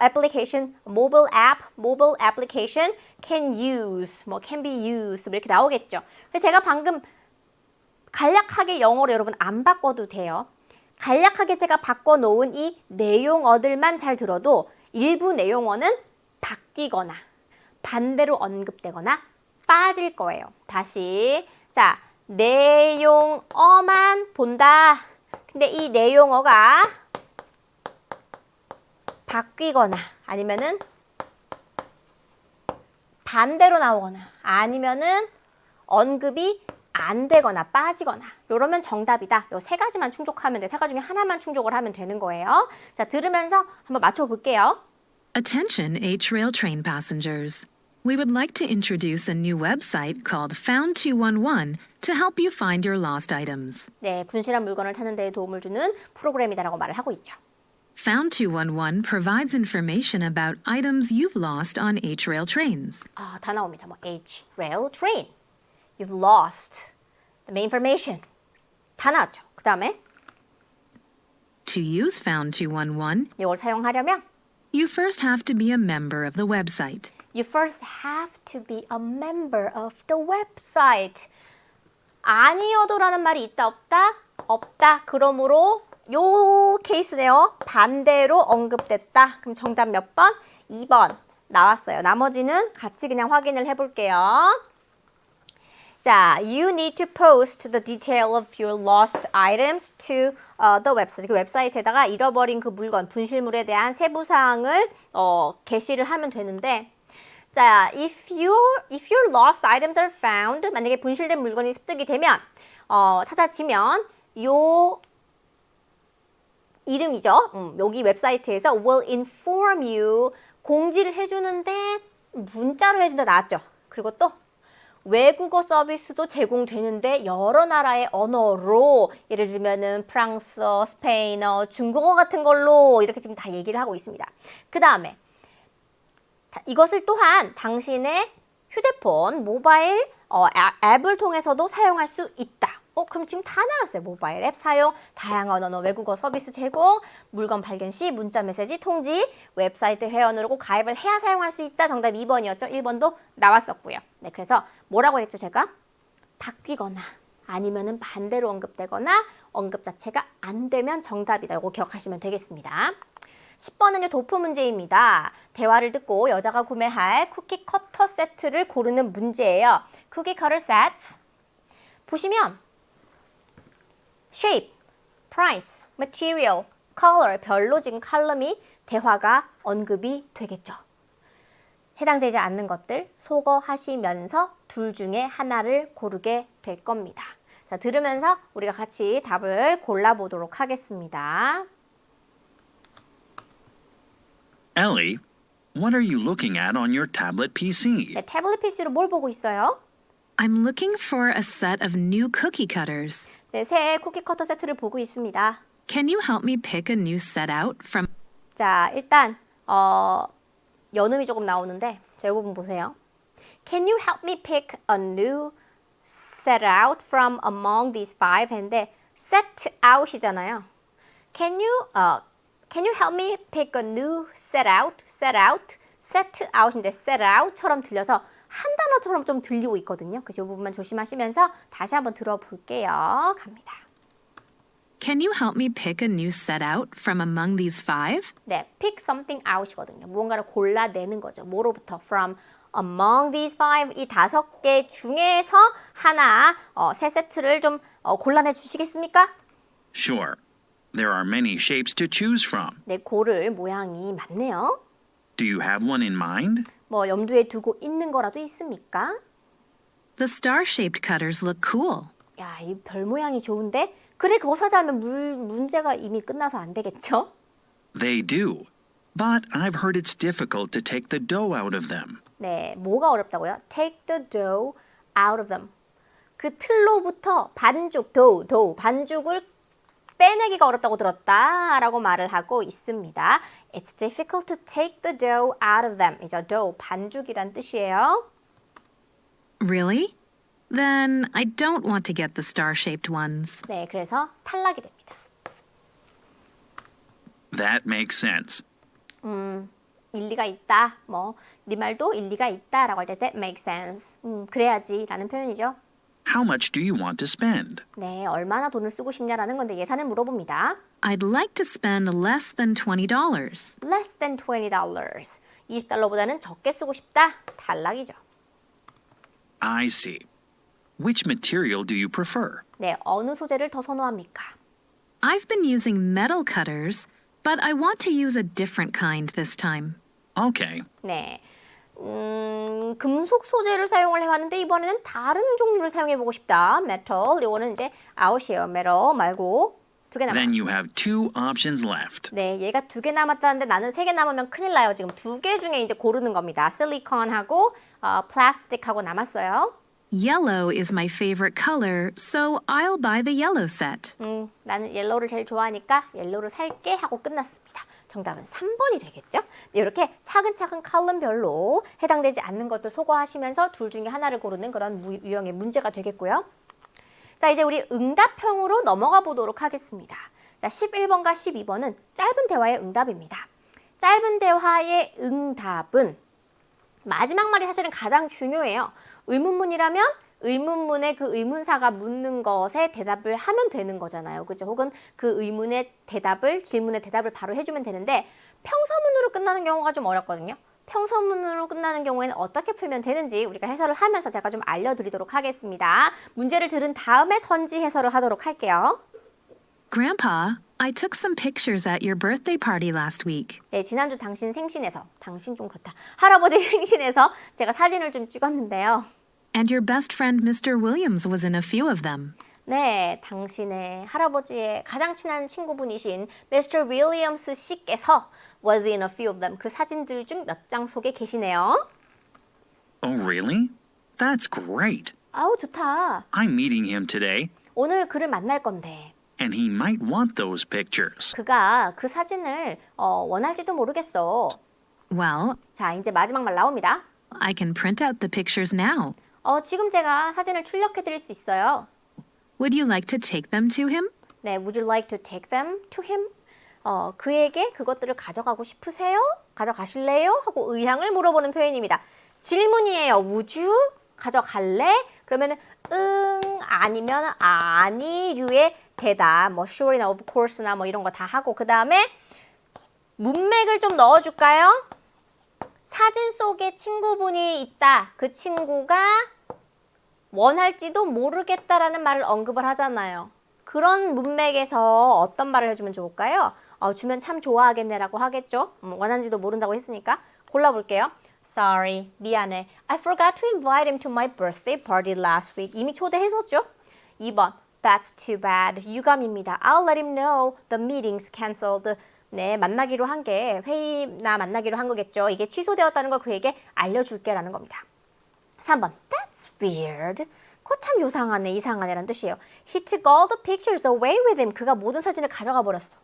application, mobile app, mobile application can use, 뭐 can be used 이렇게 나오겠죠. 그래서 제가 방금 간략하게 영어로 여러분 안 바꿔도 돼요. 간략하게 제가 바꿔놓은 이 내용어들만 잘 들어도 일부 내용어는 바뀌거나 반대로 언급되거나 빠질 거예요. 다시 자 내용어만 본다. 근데 이 내용어가 바뀌거나 아니면은 반대로 나오거나 아니면은 언급이 안 되거나 빠지거나 이러면 정답이다. 요 세 가지만 충족하면 돼. 세 가지 중에 하나만 충족을 하면 되는 거예요. 자, 들으면서 한번 맞춰볼게요. Attention H-Rail train passengers. We would like to introduce a new website called Found211 to help you find your lost items. 네, 분실한 물건을 찾는 데 도움을 주는 프로그램이다라고 말을 하고 있죠. Found211 provides information about items you've lost on H-Rail trains. 다 나옵니다. 뭐 H-rail train. You've lost the information. 다 나왔죠. 그 다음에 To use Found211, 이걸 사용하려면 you first have to be a member of the website. You first have to be a member of the website. 아니어도라는 말이 있다 없다? 없다. 그러므로 요 케이스네요. 반대로 언급됐다. 그럼 정답 몇 번? 2번 나왔어요. 나머지는 같이 그냥 확인을 해볼게요. 자, you need to post the detail of your lost items to the website. 그 웹사이트에다가 잃어버린 그 물건, 분실물에 대한 세부 사항을 게시를 하면 되는데, 자, if your lost items are found, 만약에 분실된 물건이 습득이 되면, 찾아지면 요 이름이죠. 여기 웹사이트에서 will inform you 공지를 해주는데 문자로 해준다 나왔죠. 그리고 또 외국어 서비스도 제공되는데 여러 나라의 언어로 예를 들면은 프랑스어, 스페인어, 중국어 같은 걸로 이렇게 지금 다 얘기를 하고 있습니다. 그 다음에 이것을 또한 당신의 휴대폰, 모바일 앱을 통해서도 사용할 수 있다. 그럼 지금 다 나왔어요. 모바일 앱 사용, 다양한 언어, 외국어 서비스 제공, 물건 발견 시 문자 메시지 통지, 웹사이트 회원으로 꼭 가입을 해야 사용할 수 있다. 정답 2번이었죠. 1번도 나왔었고요. 네, 그래서 뭐라고 했죠, 제가? 바뀌거나 아니면은 반대로 언급되거나 언급 자체가 안 되면 정답이다. 이거 기억하시면 되겠습니다. 10번은요, 도표 문제입니다. 대화를 듣고 여자가 구매할 쿠키 커터 세트를 고르는 문제예요. 쿠키 커터 세트. 보시면 shape, price, material, color 별로 지금 칼럼이 대화가 언급이 되겠죠. 해당되지 않는 것들 소거하시면서 둘 중에 하나를 고르게 될 겁니다. 자, 들으면서 우리가 같이 답을 골라보도록 하겠습니다. Ellie, what are you looking at on your tablet PC? 네, 태블릿 PC로 뭘 보고 있어요? I'm looking for a set of new cookie cutters. 네, 새 쿠키 커터 세트를 보고 있습니다. Can you help me pick a new set out from... 자, 일단 연음이 조금 나오는데 자, 이 부분 보세요. Can you help me pick a new set out from among these five? 했는데 set out이잖아요. Can you help me pick a new set out? set out인데 set out처럼 들려서 한 단어처럼 좀 들리고 있거든요. 그래서 이 부분만 조심하시면서 다시 한번 들어볼게요. 갑니다. Can you help me pick a new set out from among these five? 네, pick something out이거든요. 무언가를 골라내는 거죠. 뭐로부터? From among these five, 이 5개 중에서 하나, 세 세트를 좀 골라내 주시겠습니까? Sure. There are many shapes to choose from. 네, 고를 모양이 많네요. Do you have one in mind? 뭐 염두에 두고 있는 거라도 있습니까? The star-shaped cutters look cool. 야, 이 별 모양이 좋은데? 그래, 그거 사자면 문제가 이미 끝나서 안 되겠죠? They do. But I've heard it's difficult to take the dough out of them. 네, 뭐가 어렵다고요? Take the dough out of them. 그 틀로부터 반죽을 빼내기가 어렵다고 들었다라고 말을 하고 있습니다. It's difficult to take the dough out of them. 이죠, dough, 반죽이란 뜻이에요. Really? Then I don't want to get the star-shaped ones. 네, 그래서 탈락이 됩니다. That makes sense. 일리가 있다. 네 말도 일리가 있다라고 할 때 that makes sense. 그래야지라는 표현이죠. How much do you want to spend? 네, 얼마나 돈을 쓰고 싶냐라는 건데 예산을 물어봅니다. I'd like to spend less than $20. Less than $20. $20보다는 적게 쓰고 싶다. 탈락이죠. I see. Which material do you prefer? 네, 어느 소재를 더 선호합니까? I've been using metal cutters, but I want to use a different kind this time. Okay. 네, 금속 소재를 사용을 해왔는데 이번에는 다른 종류를 사용해보고 싶다. metal, 이거는 이제 out이에요. metal 말고 두 개 남았어요. Then you have two options left. 네, 얘가 두 개 남았다는데 나는 세 개 남으면 큰일 나요. 지금 두 개 중에 이제 고르는 겁니다. 실리콘하고 플라스틱하고 남았어요. Yellow is my favorite color, so I'll buy the yellow set. 나는 옐로우를 제일 좋아하니까 옐로우를 살게 하고 끝났습니다. 정답은 3번이 되겠죠? 이렇게 차근차근 컬럼별로 해당되지 않는 것도 소거하시면서 둘 중에 하나를 고르는 그런 유형의 문제가 되겠고요. 자, 이제 우리 응답형으로 넘어가 보도록 하겠습니다. 자, 11번과 12번은 짧은 대화의 응답입니다. 짧은 대화의 응답은 마지막 말이 사실은 가장 중요해요. 의문문이라면 의문문의 그 의문사가 묻는 것에 대답을 하면 되는 거잖아요. 그죠? 혹은 그 의문의 대답을, 질문의 대답을 바로 해주면 되는데 평서문으로 끝나는 경우가 좀 어렵거든요. 평서문으로 끝나는 경우에는 어떻게 풀면 되는지 우리가 해설을 하면서 제가 좀 알려드리도록 하겠습니다. 문제를 들은 다음에 선지 해설을 하도록 할게요. Grandpa, I took some pictures at your birthday party last week. 네, 지난주 당신 생신에서, 당신 좀 그렇다. 할아버지 생신에서 제가 사진을 좀 찍었는데요. And your best friend Mr. Williams was in a few of them. 네, 당신의 할아버지의 가장 친한 친구분이신 Mr. Williams 씨께서 was in a few of them. 그 사진들 중 몇 장 속에 계시네요. Oh, really? That's great. 아우, 좋다. I'm meeting him today, 오늘 그를 만날 건데 and he might want those pictures. 그가 그 사진을 원할지도 모르겠어. Well, 자, 이제 마지막 말 나옵니다. I can print out the pictures now. 지금 제가 사진을 출력해 드릴 수 있어요. Would you like to take them to him? 네, would you like to take them to him? 그에게 그것들을 가져가고 싶으세요? 가져가실래요? 하고 의향을 물어보는 표현입니다. 질문이에요. would you? 가져갈래? 그러면은 아니면 아니류의 대답, 뭐 sure나 of course나 뭐 이런 거 다 하고 그 다음에 문맥을 좀 넣어줄까요? 사진 속에 친구분이 있다. 그 친구가 원할지도 모르겠다라는 말을 언급을 하잖아요. 그런 문맥에서 어떤 말을 해주면 좋을까요? 주면 참 좋아하겠네라고 하겠죠. 원하는지도 모른다고 했으니까 골라볼게요. Sorry, 미안해. I forgot to invite him to my birthday party last week. 이미 초대했었죠. 2번, That's too bad. 유감입니다. I'll let him know the meeting's cancelled. 네, 만나기로 한 게 회의나 만나기로 한 거겠죠. 이게 취소되었다는 걸 그에게 알려줄게라는 겁니다. 3번, That's weird. 그거 참 요상하네, 이상하네라는 뜻이에요. He took all the pictures away with him. 그가 모든 사진을 가져가 버렸어.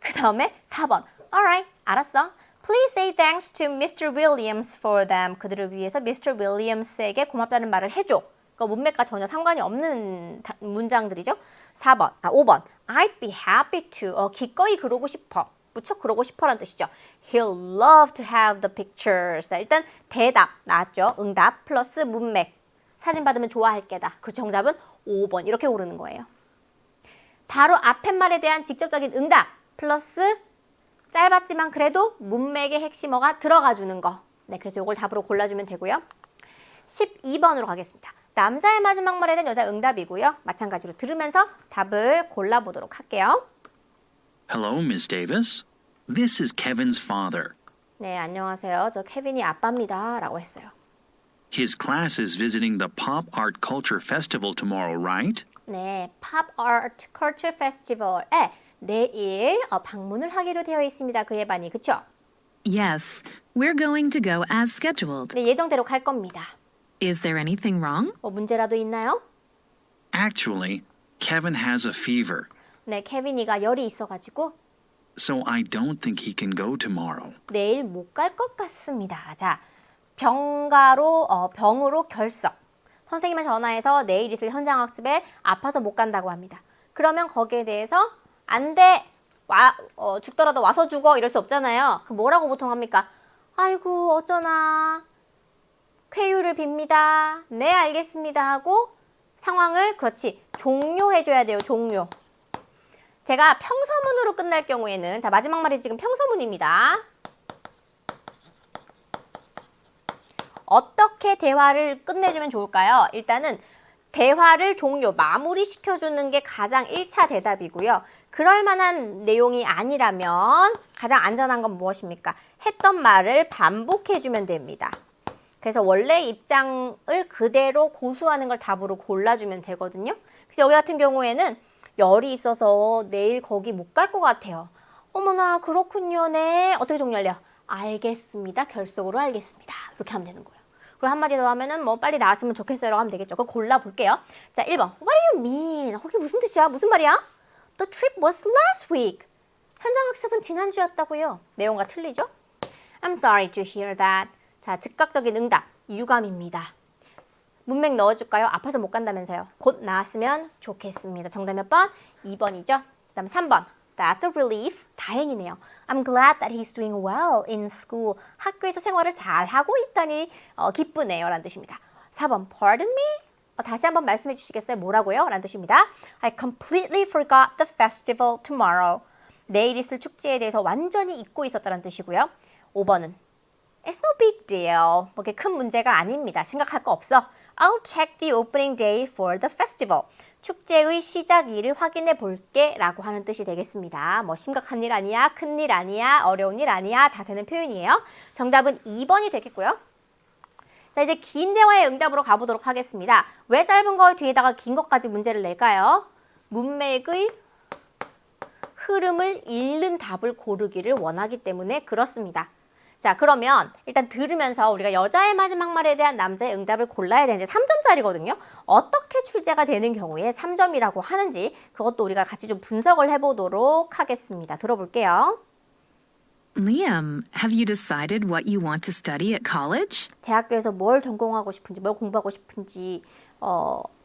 그 다음에 4번, Alright, 알았어. Please say thanks to Mr. Williams for them. 그들을 위해서 Mr. Williams에게 고맙다는 말을 해줘. 그 문맥과 전혀 상관이 없는 문장들이죠. 5번. I'd be happy to. 기꺼이 그러고 싶어. 무척 그러고 싶어라는 뜻이죠. He'll love to have the pictures. 일단 대답 나왔죠. 응답 플러스 문맥. 사진 받으면 좋아할 게다. 그 정답은 5번. 이렇게 고르는 거예요. 바로 앞에 말에 대한 직접적인 응답 플러스 짧았지만 그래도 문맥의 핵심어가 들어가 주는 거. 네, 그래서 이걸 답으로 골라주면 되고요. 12번으로 가겠습니다. 남자의 마지막 말에 대한 여자 응답이고요. 마찬가지로 들으면서 답을 골라보도록 할게요. Hello, Miss Davis. This is Kevin's father. 네, 안녕하세요. 저 케빈이 아빠입니다. 라고 했어요. His class is visiting the Pop Art Culture Festival tomorrow, right? 네, Pop Art Culture Festival에 내일 방문을 하기로 되어 있습니다. 그의 반이, 그쵸? Yes, we're going to go as scheduled. 네, 예정대로 갈 겁니다. Is there anything wrong? 뭐 문제라도 있나요? Actually, Kevin has a fever, 네, 케빈이가 열이 있어가지고 so I don't think he can go tomorrow. 내일 못 갈 것 같습니다. 자, 병으로 결석. 선생님은 전화해서 내일 있을 현장 학습에 아파서 못 간다고 합니다. 그러면 거기에 대해서 안 돼. 죽더라도 와서 죽어. 이럴 수 없잖아요. 그 뭐라고 보통 합니까? 아이고 어쩌나. 쾌유를 빕니다. 네 알겠습니다 하고 상황을 그렇지 종료해줘야 돼요. 종료. 제가 평서문으로 끝날 경우에는 자 마지막 말이 지금 평서문입니다. 어떻게 대화를 끝내주면 좋을까요? 일단은 대화를 마무리 시켜주는 게 가장 1차 대답이고요. 그럴 만한 내용이 아니라면 가장 안전한 건 무엇입니까? 했던 말을 반복해주면 됩니다. 그래서 원래 입장을 그대로 고수하는 걸 답으로 골라주면 되거든요. 그래서 여기 같은 경우에는 열이 있어서 내일 거기 못 갈 것 같아요. 어머나 그렇군요. 네. 어떻게 종료할래요? 알겠습니다. 결석으로 알겠습니다. 이렇게 하면 되는 거예요. 그리고 한마디 더 하면은 뭐 빨리 나왔으면 좋겠어요 라고 하면 되겠죠. 그럼 골라볼게요. 자 1번 What do you mean? 거기 무슨 뜻이야? 무슨 말이야? The trip was last week. 현장 학습은 지난주였다고요. 내용과 틀리죠? I'm sorry to hear that. 자 즉각적인 응답 유감입니다. 문맥 넣어줄까요? 아파서 못 간다면서요. 곧 나았으면 좋겠습니다. 정답 몇 번? 2번이죠. 그 다음 3번. That's a relief. 다행이네요. I'm glad that he's doing well in school. 학교에서 생활을 잘하고 있다니 기쁘네요. 라는 뜻입니다. 4번. Pardon me? 다시 한번 말씀해 주시겠어요? 뭐라고요? 라는 뜻입니다. I completely forgot the festival tomorrow. 내일 있을 축제에 대해서 완전히 잊고 있었다는 뜻이고요. 5번은 It's no big deal. 뭐 큰 문제가 아닙니다. 심각할 거 없어. I'll check the opening day for the festival. 축제의 시작일을 확인해 볼게 라고 하는 뜻이 되겠습니다. 뭐 심각한 일 아니야, 큰 일 아니야, 어려운 일 아니야 다 되는 표현이에요. 정답은 2번이 되겠고요. 자 이제 긴 대화의 응답으로 가보도록 하겠습니다. 왜 짧은 거 뒤에다가 긴 것까지 문제를 낼까요? 문맥의 흐름을 잃는 답을 고르기를 원하기 때문에 그렇습니다. 자 그러면 일단 들으면서 우리가 여자의 마지막 말에 대한 남자의 응답을 골라야 되는데 3점짜리거든요. 어떻게 출제가 되는 경우에 3점이라고 하는지 그것도 우리가 같이 좀 분석을 해보도록 하겠습니다. 들어볼게요. Liam, have you decided what you want to study at college? 대학교에서 뭘 전공하고 싶은지 뭘 공부하고 싶은지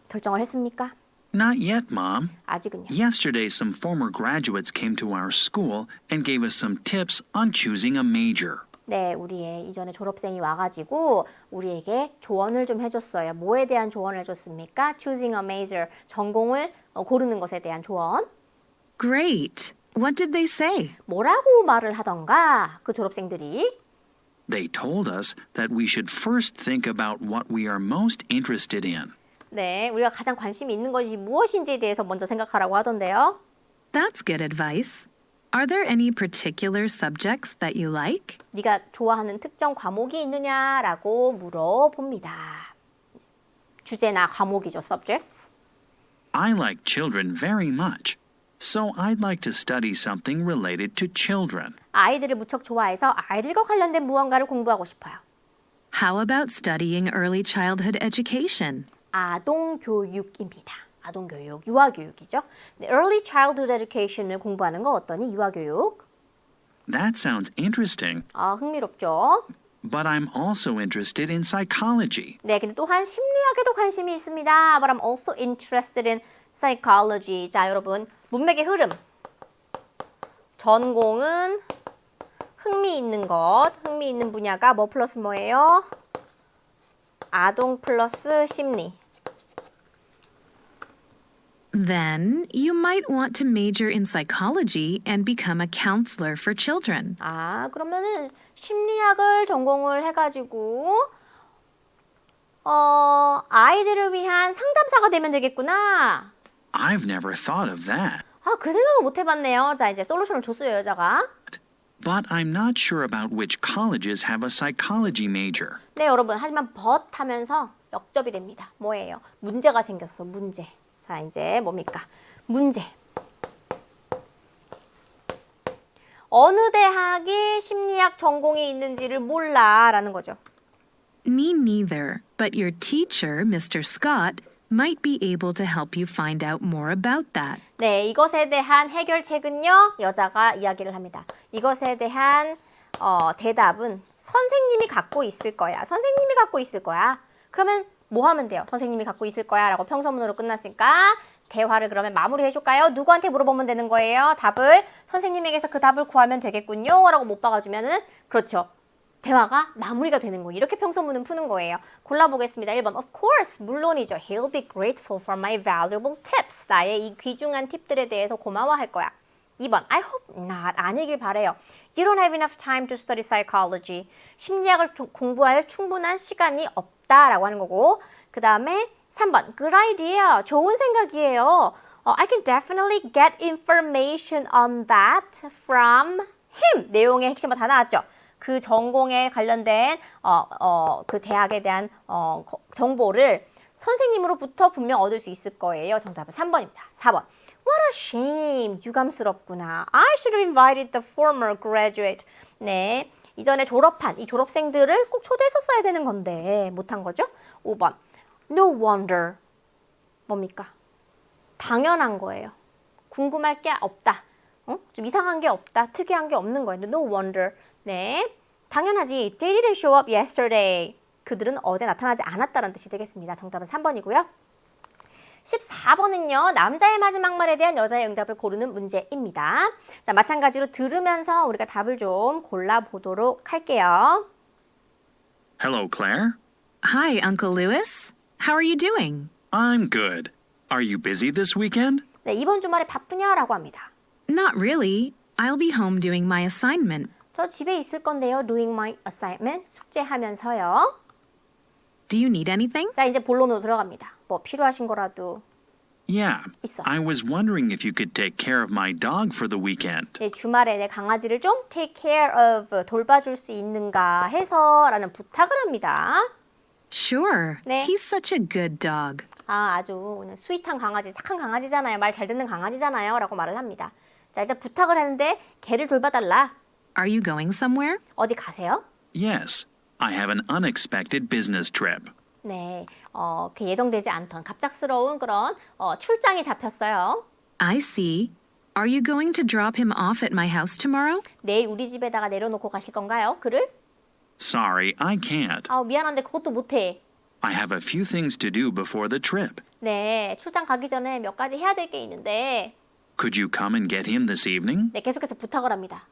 결정을 했습니까? Not yet, Mom. 아직은요. Yesterday, some former graduates came to our school and gave us some tips on choosing a major. 네, 우리의 이전에 졸업생이 와가지고 우리에게 조언을 좀 해줬어요. 뭐에 대한 조언을 해줬습니까? Choosing a major, 전공을 고르는 것에 대한 조언. Great. What did they say? 뭐라고 말을 하던가 그 졸업생들이 They told us that we should first think about what we are most interested in. 네, 우리가 가장 관심이 있는 것이 무엇인지에 대해서 먼저 생각하라고 하던데요. That's good advice. Are there any particular subjects that you like? 네가 좋아하는 특정 과목이 있느냐라고 물어봅니다. 주제나 과목이죠, subjects. I like children very much, so I'd like to study something related to children. 아이들을 무척 좋아해서 아이들과 관련된 무언가를 공부하고 싶어요. How about studying early childhood education? 아동교육입니다. 아동교육, 유아교육이죠. Early Childhood Education을 공부하는 거 어떠니? 유아교육. That sounds interesting, 흥미롭죠. but I'm also interested in psychology. 네, 근데 또한 심리학에도 관심이 있습니다. But I'm also interested in psychology. 자, 여러분, 문맥의 흐름. 전공은 흥미있는 것, 흥미있는 분야가 뭐 플러스 뭐예요? 아동 플러스 심리. Then you might want to major in psychology and become a counselor for children. 그러면은 심리학을 전공을 해가지고 아이들을 위한 상담사가 되면 되겠구나. I've never thought of that. 그 생각을 못 해봤네요. 자, 이제 솔루션을 줬어요, 여자가. But I'm not sure about which colleges have a psychology major. 네, 여러분. 하지만 but 하면서 역접이 됩니다. 뭐예요? 문제가 생겼어, 문제. 자, 이제 뭡니까? 문제. 어느 대학에 심리학 전공이 있는지를 몰라 라는 거죠. Me neither, but your teacher, Mr. Scott, might be able to help you find out more about that. 네, 이것에 대한 해결책은요. 여자가 이야기를 합니다. 이것에 대한 대답은 선생님이 갖고 있을 거야. 선생님이 갖고 있을 거야. 그러면 뭐 하면 돼요? 선생님이 갖고 있을 거야 라고 평서문으로 끝났으니까 대화를 그러면 마무리해 줄까요? 누구한테 물어보면 되는 거예요? 답을 선생님에게서 그 답을 구하면 되겠군요 라고 못 박아주면은 그렇죠. 대화가 마무리가 되는 거예요. 이렇게 평서문은 푸는 거예요. 골라보겠습니다. 1번 Of course, 물론이죠. He'll be grateful for my valuable tips. 나의 이 귀중한 팁들에 대해서 고마워할 거야. 2번 I hope not. 아니길 바래요. You don't have enough time to study psychology. 심리학을 공부할 충분한 시간이 없다라고 하는 거고 그 다음에 3번 Good idea. 좋은 생각이에요. I can definitely get information on that from him. 내용의 핵심은 다 나왔죠. 그 전공에 관련된 그 대학에 대한 정보를 선생님으로부터 분명 얻을 수 있을 거예요. 정답은 3번입니다. 4번. What a shame. 유감스럽구나. I should have invited the former graduate. 네, 이전에 졸업한 이 졸업생들을 꼭 초대했었어야 되는 건데 못한 거죠. 5번. No wonder. 뭡니까? 당연한 거예요. 궁금할 게 없다. 좀 이상한 게 없다. 특이한 게 없는 거예요. No wonder. 네, 당연하지. They didn't show up yesterday. 그들은 어제 나타나지 않았다는 뜻이 되겠습니다. 정답은 3번이고요. 14번은요. 남자의 마지막 말에 대한 여자의 응답을 고르는 문제입니다. 자, 마찬가지로 들으면서 우리가 답을 좀 골라보도록 할게요. Hello, Claire. Hi, Uncle Lewis. How are you doing? I'm good. Are you busy this weekend? 네, 이번 주말에 바쁘냐라고 합니다. Not really. I'll be home doing my assignment. 저 집에 있을 건데요. Doing my assignment. 숙제하면서요. Do you need anything? 자, 이제 본론으로 들어갑니다. 뭐 필요하신 거라도. Yeah. 있어. I was wondering if you could take care of my dog for the weekend. 네, 주말에 내 강아지를 좀 take care of 돌봐줄 수 있는가 해서라는 부탁을 합니다. Sure. 네. He's such a good dog. 아주 스윗한 강아지, 착한 강아지잖아요. 말 잘 듣는 강아지잖아요. 라고 말을 합니다. 자, 일단 부탁을 하는데 개를 돌봐달라. Are you going somewhere? 어디 가세요? Yes. I have an unexpected business trip. 네, 예정되지 않던 갑작스러운 그런 출장이 잡혔어요. I see. Are you going to drop him off at my house tomorrow? 내일 우리 집에다가 내려놓고 가실 건가요? 그를? Sorry, I can't. 미안한데 그것도 못해. I have a few things to do before the trip. 네, 출장 가기 전에 몇 가지 해야 될 게 있는데 Could you come and get him this evening? 네, 계속해서 부탁을 합니다.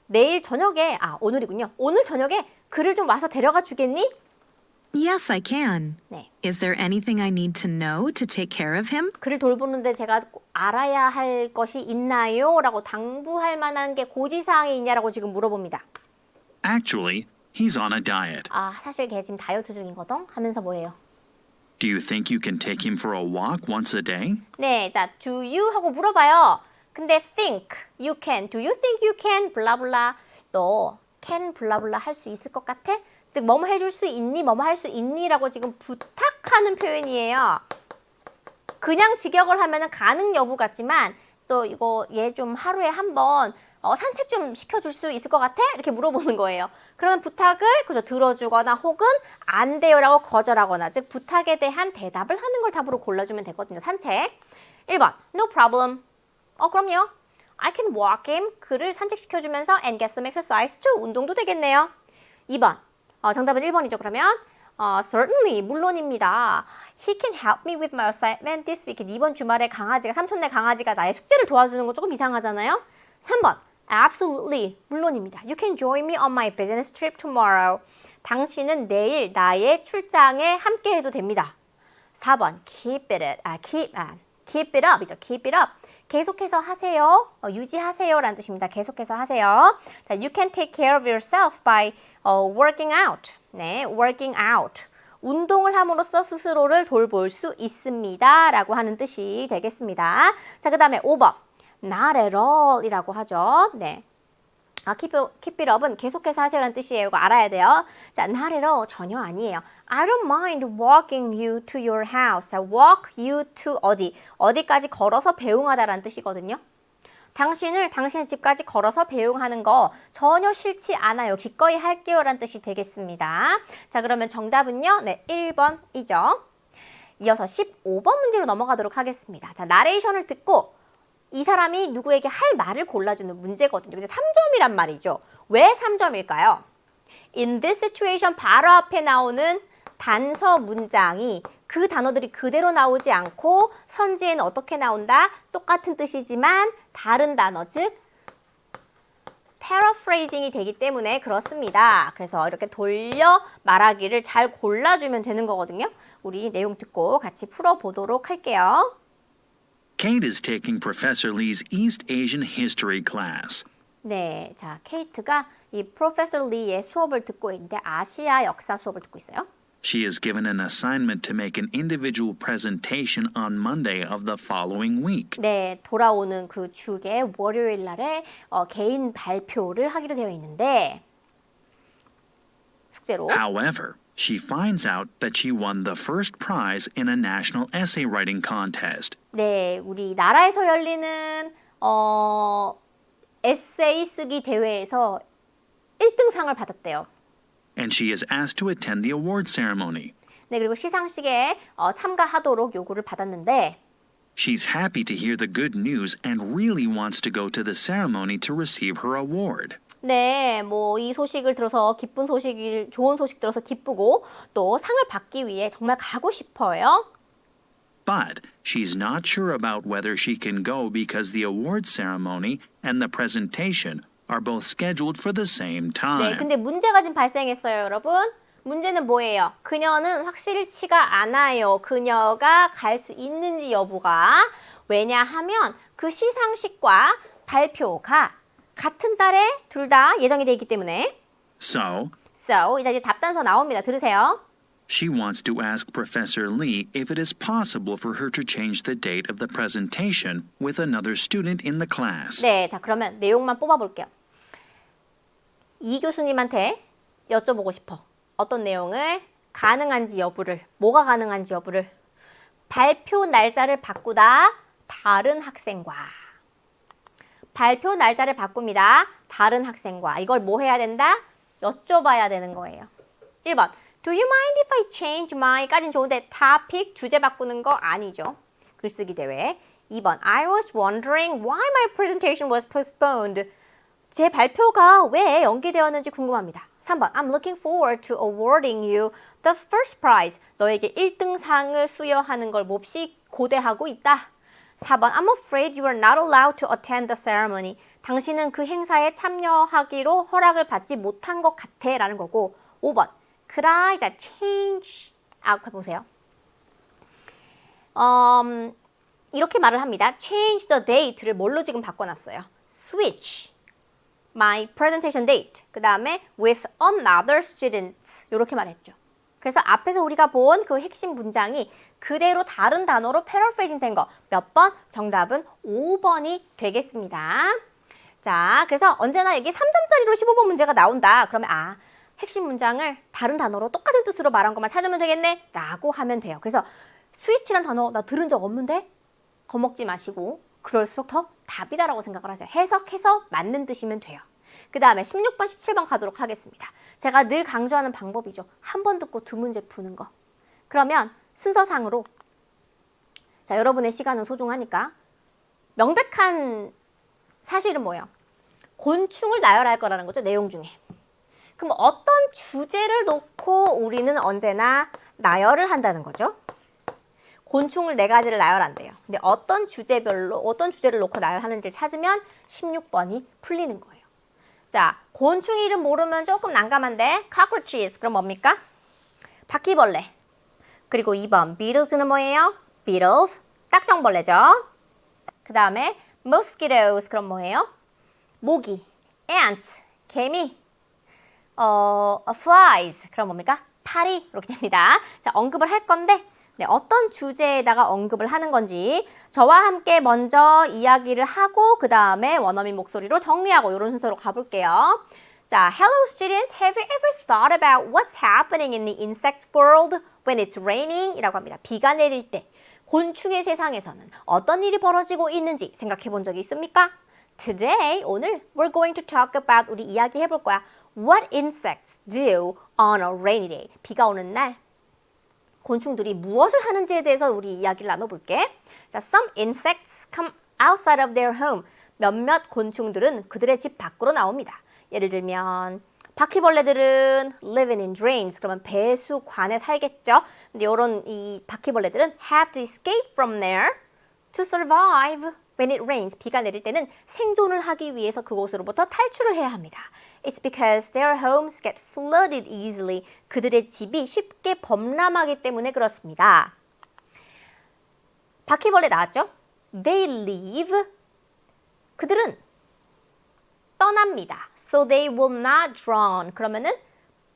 내일 저녁에, 오늘이군요. 오늘 저녁에 그를 좀 와서 데려가 주겠니? Yes, I can. 네, Is there anything I need to know to take care of him? 그를 돌보는데 제가 꼭 알아야 할 것이 있나요? 라고 당부할 만한 게 고지사항이 있냐라고 지금 물어봅니다. Actually, he's on a diet. 사실 걔 지금 다이어트 중이거든? 하면서 뭐예요? Do you think you can take him for a walk once a day? 네, 자, do you? 하고 물어봐요. 근데 think, you can, do you think you can? 블라블라, 너 can 블라블라 할 수 있을 것 같아? 즉, 뭐뭐 해줄 수 있니? 뭐뭐 할 수 있니? 라고 지금 부탁하는 표현이에요. 그냥 직역을 하면은 가능 여부 같지만 또 이거 얘 좀 하루에 한 번 산책 좀 시켜줄 수 있을 것 같아? 이렇게 물어보는 거예요. 그러면 부탁을 그저 들어주거나 혹은 안 돼요라고 거절하거나 즉 부탁에 대한 대답을 하는 걸 답으로 골라주면 되거든요. 산책. 1번 No problem. 그럼요. I can walk him. 그를 산책시켜주면서 and get some exercise too. 운동도 되겠네요. 2번. 정답은 1번이죠. 그러면 certainly. 물론입니다. He can help me with my assignment this weekend. 이번 주말에 삼촌네 강아지가 나의 숙제를 도와주는 거 조금 이상하잖아요. 3번. Absolutely. 물론입니다. You can join me on my business trip tomorrow. 당신은 내일 나의 출장에 함께 해도 됩니다. 4번. Keep it up 이죠. Keep it up. 계속해서 하세요. 유지하세요 라는 뜻입니다. 계속해서 하세요. 자, You can take care of yourself by working out. 네, working out. 운동을 함으로써 스스로를 돌볼 수 있습니다. 라고 하는 뜻이 되겠습니다. 자, 그 다음에 5번. Not at all 이라고 하죠. 네. keep it up은 계속해서 하세요라는 뜻이에요. 이거 알아야 돼요. 자, not at all 전혀 아니에요. I don't mind walking you to your house. 자, walk you to 어디까지 걸어서 배웅하다라는 뜻이거든요. 당신을 당신의 집까지 걸어서 배웅하는 거 전혀 싫지 않아요. 기꺼이 할게요 라는 뜻이 되겠습니다. 자, 그러면 정답은요. 네, 1번이죠. 이어서 15번 문제로 넘어가도록 하겠습니다. 자, 나레이션을 듣고 이 사람이 누구에게 할 말을 골라주는 문제거든요. 근데 3점이란 말이죠. 왜 3점일까요? In this situation 바로 앞에 나오는 단서 문장이 그 단어들이 그대로 나오지 않고 선지에는 어떻게 나온다? 똑같은 뜻이지만 다른 단어, 즉 paraphrasing이 되기 때문에 그렇습니다. 그래서 이렇게 돌려 말하기를 잘 골라주면 되는 거거든요. 우리 내용 듣고 같이 풀어보도록 할게요. Kate is taking Professor Lee's East Asian History class. 네, 자, 케이트가 이 프로페서 리의 수업을 듣고 있는데 아시아 역사 수업을 듣고 있어요. She is given an assignment to make an individual presentation on Monday of the following week. 네, 돌아오는 그 주에 월요일 날에 개인 발표를 하기로 되어 있는데 숙제로 However, she finds out that she won the first prize in a national essay writing contest. 네, 우리 나라에서 열리는 에세이 쓰기 대회에서 1등상을 받았대요. And she is asked to attend the award ceremony. 네, 그리고 시상식에 참가하도록 요구를 받았는데 She's happy to hear the good news and really wants to go to the ceremony to receive her award. 네, 뭐 이 소식을 들어서 좋은 소식 들어서 기쁘고 또 상을 받기 위해 정말 가고 싶어요. But she's not sure about whether she can go because the award ceremony and the presentation are both scheduled for the same 네, time. 근데 문제가 지금 발생했어요, 여러분. 문제는 뭐예요? 그녀는 확실치가 않아요. 그녀가 갈 수 있는지 여부가. 왜냐하면 그 시상식과 발표가 같은 달에 둘 다 예정이 돼 있기 때문에. So, 이제 답단서 나옵니다. 들으세요. she wants to ask Professor Lee if it is possible for her to change the date of the presentation with another student in the class. 네, 자 그러면 내용만 뽑아볼게요. 이 교수님한테 여쭤보고 싶어. 어떤 내용을 가능한지 여부를, 뭐가 가능한지 여부를 발표 날짜를 바꾸다 다른 학생과 발표 날짜를 바꿉니다. 다른 학생과 이걸 뭐 해야 된다? 여쭤봐야 되는 거예요. 1번 Do you mind if I change my?까지는 좋은데 topic 주제 바꾸는 거 아니죠. 글쓰기 대회. 2번 I was wondering why my presentation was postponed. 제 발표가 왜 연기되었는지 궁금합니다. 3번 I'm looking forward to awarding you the first prize. 너에게 1등상을 수여하는 걸 몹시 고대하고 있다. 4번 I'm afraid you are not allowed to attend the ceremony. 당신은 그 행사에 참여하기로 허락을 받지 못한 것 같아 라는 거고 5번 Could I change 해보세요. 이렇게 말을 합니다. Change the date를 뭘로 지금 바꿔놨어요? Switch my presentation date. 그 다음에 with another student. 이렇게 말했죠. 그래서 앞에서 우리가 본 그 핵심 문장이 그대로 다른 단어로 paraphrasing 된 거. 몇 번? 정답은 5번이 되겠습니다. 자, 그래서 언제나 이게 3점짜리로 15번 문제가 나온다. 그러면 핵심 문장을 다른 단어로 똑같은 뜻으로 말한 것만 찾으면 되겠네 라고 하면 돼요. 그래서 스위치란 단어 나 들은 적 없는데 겁먹지 마시고 그럴수록 더 답이다라고 생각을 하세요. 해석해서 맞는 뜻이면 돼요. 그 다음에 16번, 17번 가도록 하겠습니다. 제가 늘 강조하는 방법이죠. 한 번 듣고 두 문제 푸는 거. 그러면 순서상으로 자 여러분의 시간은 소중하니까 명백한 사실은 뭐예요? 곤충을 나열할 거라는 거죠. 내용 중에. 그럼 어떤 주제를 놓고 우리는 언제나 나열을 한다는 거죠. 곤충을 4가지를 나열한대요. 근데 어떤 주제를 놓고 나열하는지를 찾으면 16번이 풀리는 거예요. 자, 곤충 이름 모르면 조금 난감한데 cockroaches 그럼 뭡니까? 바퀴벌레. 그리고 2번 beetles는 뭐예요? beetles, 딱정벌레죠. 그 다음에 mosquitoes 그럼 뭐예요? 모기, ants, 개미, flies 그럼 뭡니까? 파리 이렇게 됩니다. 자, 언급을 할 건데 네, 어떤 주제에다가 언급을 하는 건지 저와 함께 먼저 이야기를 하고 그 다음에 원어민 목소리로 정리하고 이런 순서로 가볼게요. 자, Hello students, have you ever thought about what's happening in the insect world when it's raining? 이라고 합니다. 비가 내릴 때 곤충의 세상에서는 어떤 일이 벌어지고 있는지 생각해 본 적이 있습니까? Today, 오늘 we're going to talk about 우리 이야기 해볼 거야. What insects do on a rainy day? 비가 오는 날 곤충들이 무엇을 하는지에 대해서 우리 이야기를 나눠볼게. 자, some insects come outside of their home. 몇몇 곤충들은 그들의 집 밖으로 나옵니다. 예를 들면 바퀴벌레들은 living in drains. 그러면 배수관에 살겠죠. 근데 이런 이 바퀴벌레들은 have to escape from there to survive when it rains. 비가 내릴 때는 생존을 하기 위해서 그곳으로부터 탈출을 해야 합니다. It's because their homes get flooded easily. 그들의 집이 쉽게 범람하기 때문에 그렇습니다. 바퀴벌레 나왔죠? They leave. 그들은 떠납니다. So they will not drown. 그러면은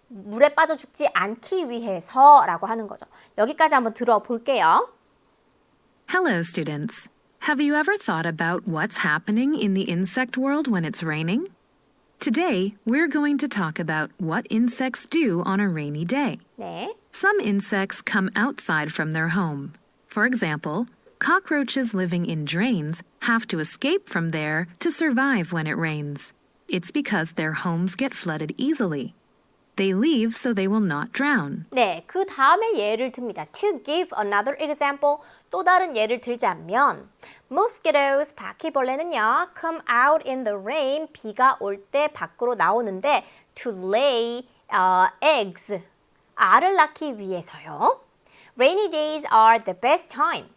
물에 빠져 죽지 않기 위해서라고 하는 거죠. 여기까지 한번 들어볼게요. Hello, students. Have you ever thought about what's happening in the insect world when it's raining? Today, we're going to talk about what insects do on a rainy day. 네. Some insects come outside from their home. For example, cockroaches living in drains have to escape from there to survive when it rains. It's because their homes get flooded easily. They leave so they will not drown. 네, 그 다음에 예를 듭니다. To give another example, 또 다른 예를 들자면 Mosquitoes, 바퀴벌레는요, come out in the rain, 비가 올 때 밖으로 나오는데 to lay eggs, 알을 낳기 위해서요. Rainy days are the best time.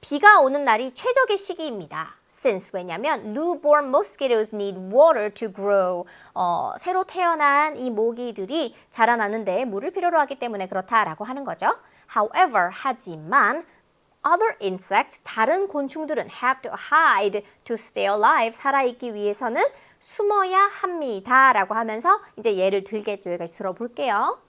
비가 오는 날이 최적의 시기입니다. Since 왜냐면 newborn mosquitoes need water to grow. 새로 태어난 이 모기들이 자라나는데 물을 필요로 하기 때문에 그렇다라고 하는 거죠. However, 하지만 other insects, 다른 곤충들은 have to hide to stay alive. 살아있기 위해서는 숨어야 합니다. 라고 하면서 이제 예를 들겠죠. 여기까지 들어볼게요.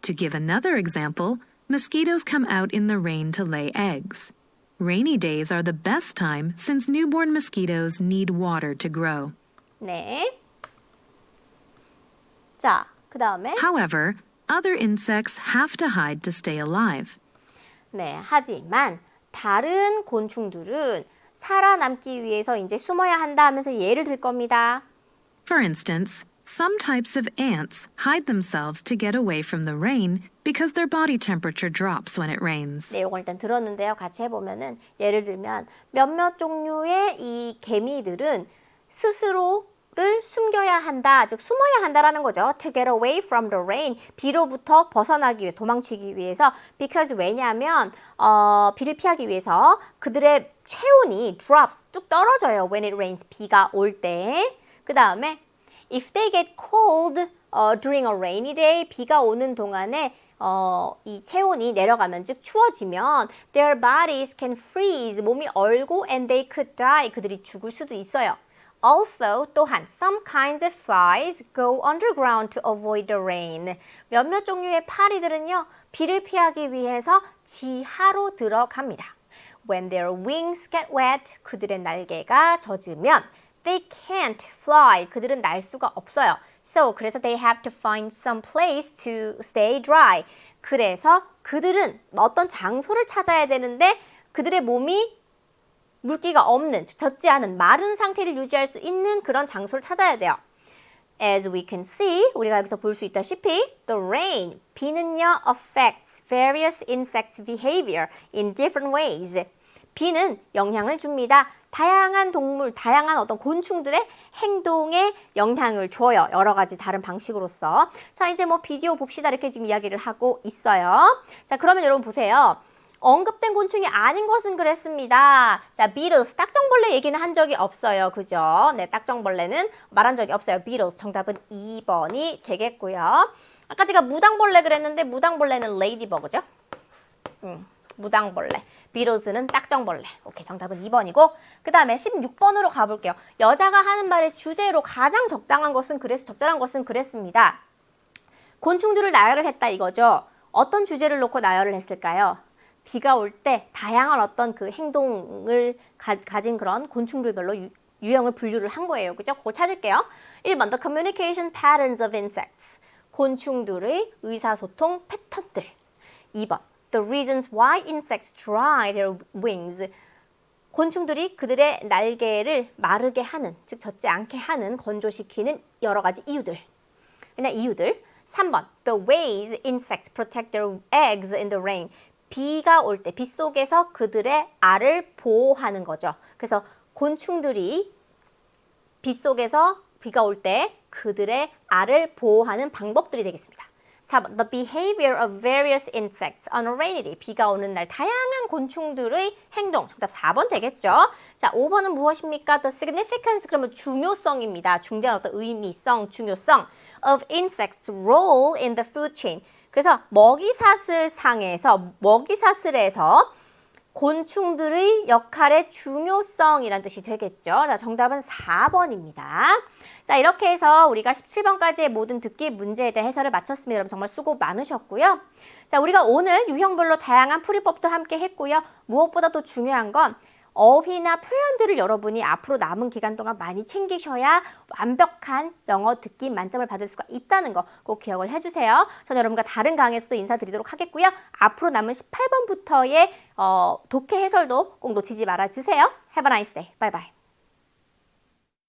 To give another example, mosquitoes come out in the rain to lay eggs. Rainy days are the best time since newborn mosquitoes need water to grow. 네. 자, 그 다음에 However, other insects have to hide to stay alive. 네, 하지만 다른 곤충들은 살아남기 위해서 이제 숨어야 한다 하면서 예를 들 겁니다. For instance, some types of ants hide themselves to get away from the rain because their body temperature drops when it rains. 네, 이걸 일단 들었는데요. 같이 해보면은 예를 들면 몇몇 종류의 이 개미들은 스스로를 숨겨야 한다, 즉 숨어야 한다라는 거죠. To get away from the rain, 비로부터 벗어나기 위해, 도망치기 위해서. Because 왜냐하면 비를 피하기 위해서 그들의 체온이 drops, 뚝 떨어져요. When it rains, 비가 올 때. 그 다음에 if they get cold during a rainy day, 비가 오는 동안에 이 체온이 내려가면 즉 추워지면 their bodies can freeze, 몸이 얼고 and they could die, 그들이 죽을 수도 있어요. Also, 또한 some kinds of flies go underground to avoid the rain. 몇몇 종류의 파리들은요, 비를 피하기 위해서 지하로 들어갑니다. When their wings get wet, 그들의 날개가 젖으면 they can't fly, 그들은 날 수가 없어요. So, 그래서 they have to find some place to stay dry. 그래서 그들은 어떤 장소를 찾아야 되는데 그들의 몸이 물기가 없는, 젖지 않은 마른 상태를 유지할 수 있는 그런 장소를 찾아야 돼요. As we can see, 우리가 여기서 볼 수 있다시피 the rain, 비는요 affects various insects' behavior in different ways. 비는 영향을 줍니다. 다양한 동물, 다양한 어떤 곤충들의 행동에 영향을 줘요. 여러 가지 다른 방식으로서. 자, 이제 뭐 비디오 봅시다. 이렇게 지금 이야기를 하고 있어요. 자, 그러면 여러분 보세요. 언급된 곤충이 아닌 것은 그랬습니다. 자, beetles, 딱정벌레 얘기는 한 적이 없어요. 그죠? 네, 딱정벌레는 말한 적이 없어요. beetles, 정답은 2번이 되겠고요. 아까 제가 무당벌레 그랬는데 무당벌레는 ladybug죠? 무당벌레. beetles는 딱정벌레. 오케이, 정답은 2번이고 그 다음에 16번으로 가볼게요. 여자가 하는 말의 주제로 가장 적당한 것은 적절한 것은 그랬습니다. 곤충들을 나열을 했다 이거죠. 어떤 주제를 놓고 나열을 했을까요? 비가 올 때 다양한 어떤 그 행동을 가진 그런 곤충들별로 유형을 분류를 한 거예요. 그죠? 그거 찾을게요. 1번 The communication patterns of insects. 곤충들의 의사소통 패턴들. 2번 The reasons why insects dry their wings. 곤충들이 그들의 날개를 마르게 하는, 즉 젖지 않게 하는, 건조시키는 여러 가지 이유들. 그냥 이유들. 3번 The ways insects protect their eggs in the rain. 비가 올 때, 빗속에서 그들의 알을 보호하는 거죠. 그래서 곤충들이 빗속에서 비가 올 때 그들의 알을 보호하는 방법들이 되겠습니다. 4번 The behavior of various insects on a rainy day. 비가 오는 날 다양한 곤충들의 행동. 정답 4번 되겠죠. 자, 5번은 무엇입니까? The significance. 그러면 중요성입니다. 중대한 어떤 의미성, 중요성 of insects role in the food chain. 그래서 먹이사슬에서 곤충들의 역할의 중요성이란 뜻이 되겠죠. 자, 정답은 4번입니다. 자, 이렇게 해서 우리가 17번까지의 모든 듣기 문제에 대한 해설을 마쳤습니다. 여러분 정말 수고 많으셨고요. 자, 우리가 오늘 유형별로 다양한 풀이법도 함께 했고요. 무엇보다 도 중요한 건 어휘나 표현들을 여러분이 앞으로 남은 기간 동안 많이 챙기셔야 완벽한 영어 듣기 만점을 받을 수가 있다는 거 꼭 기억을 해주세요. 저는 여러분과 다른 강의에서도 인사드리도록 하겠고요. 앞으로 남은 18번부터의 독해 해설도 꼭 놓치지 말아주세요. Have a nice day. Bye bye.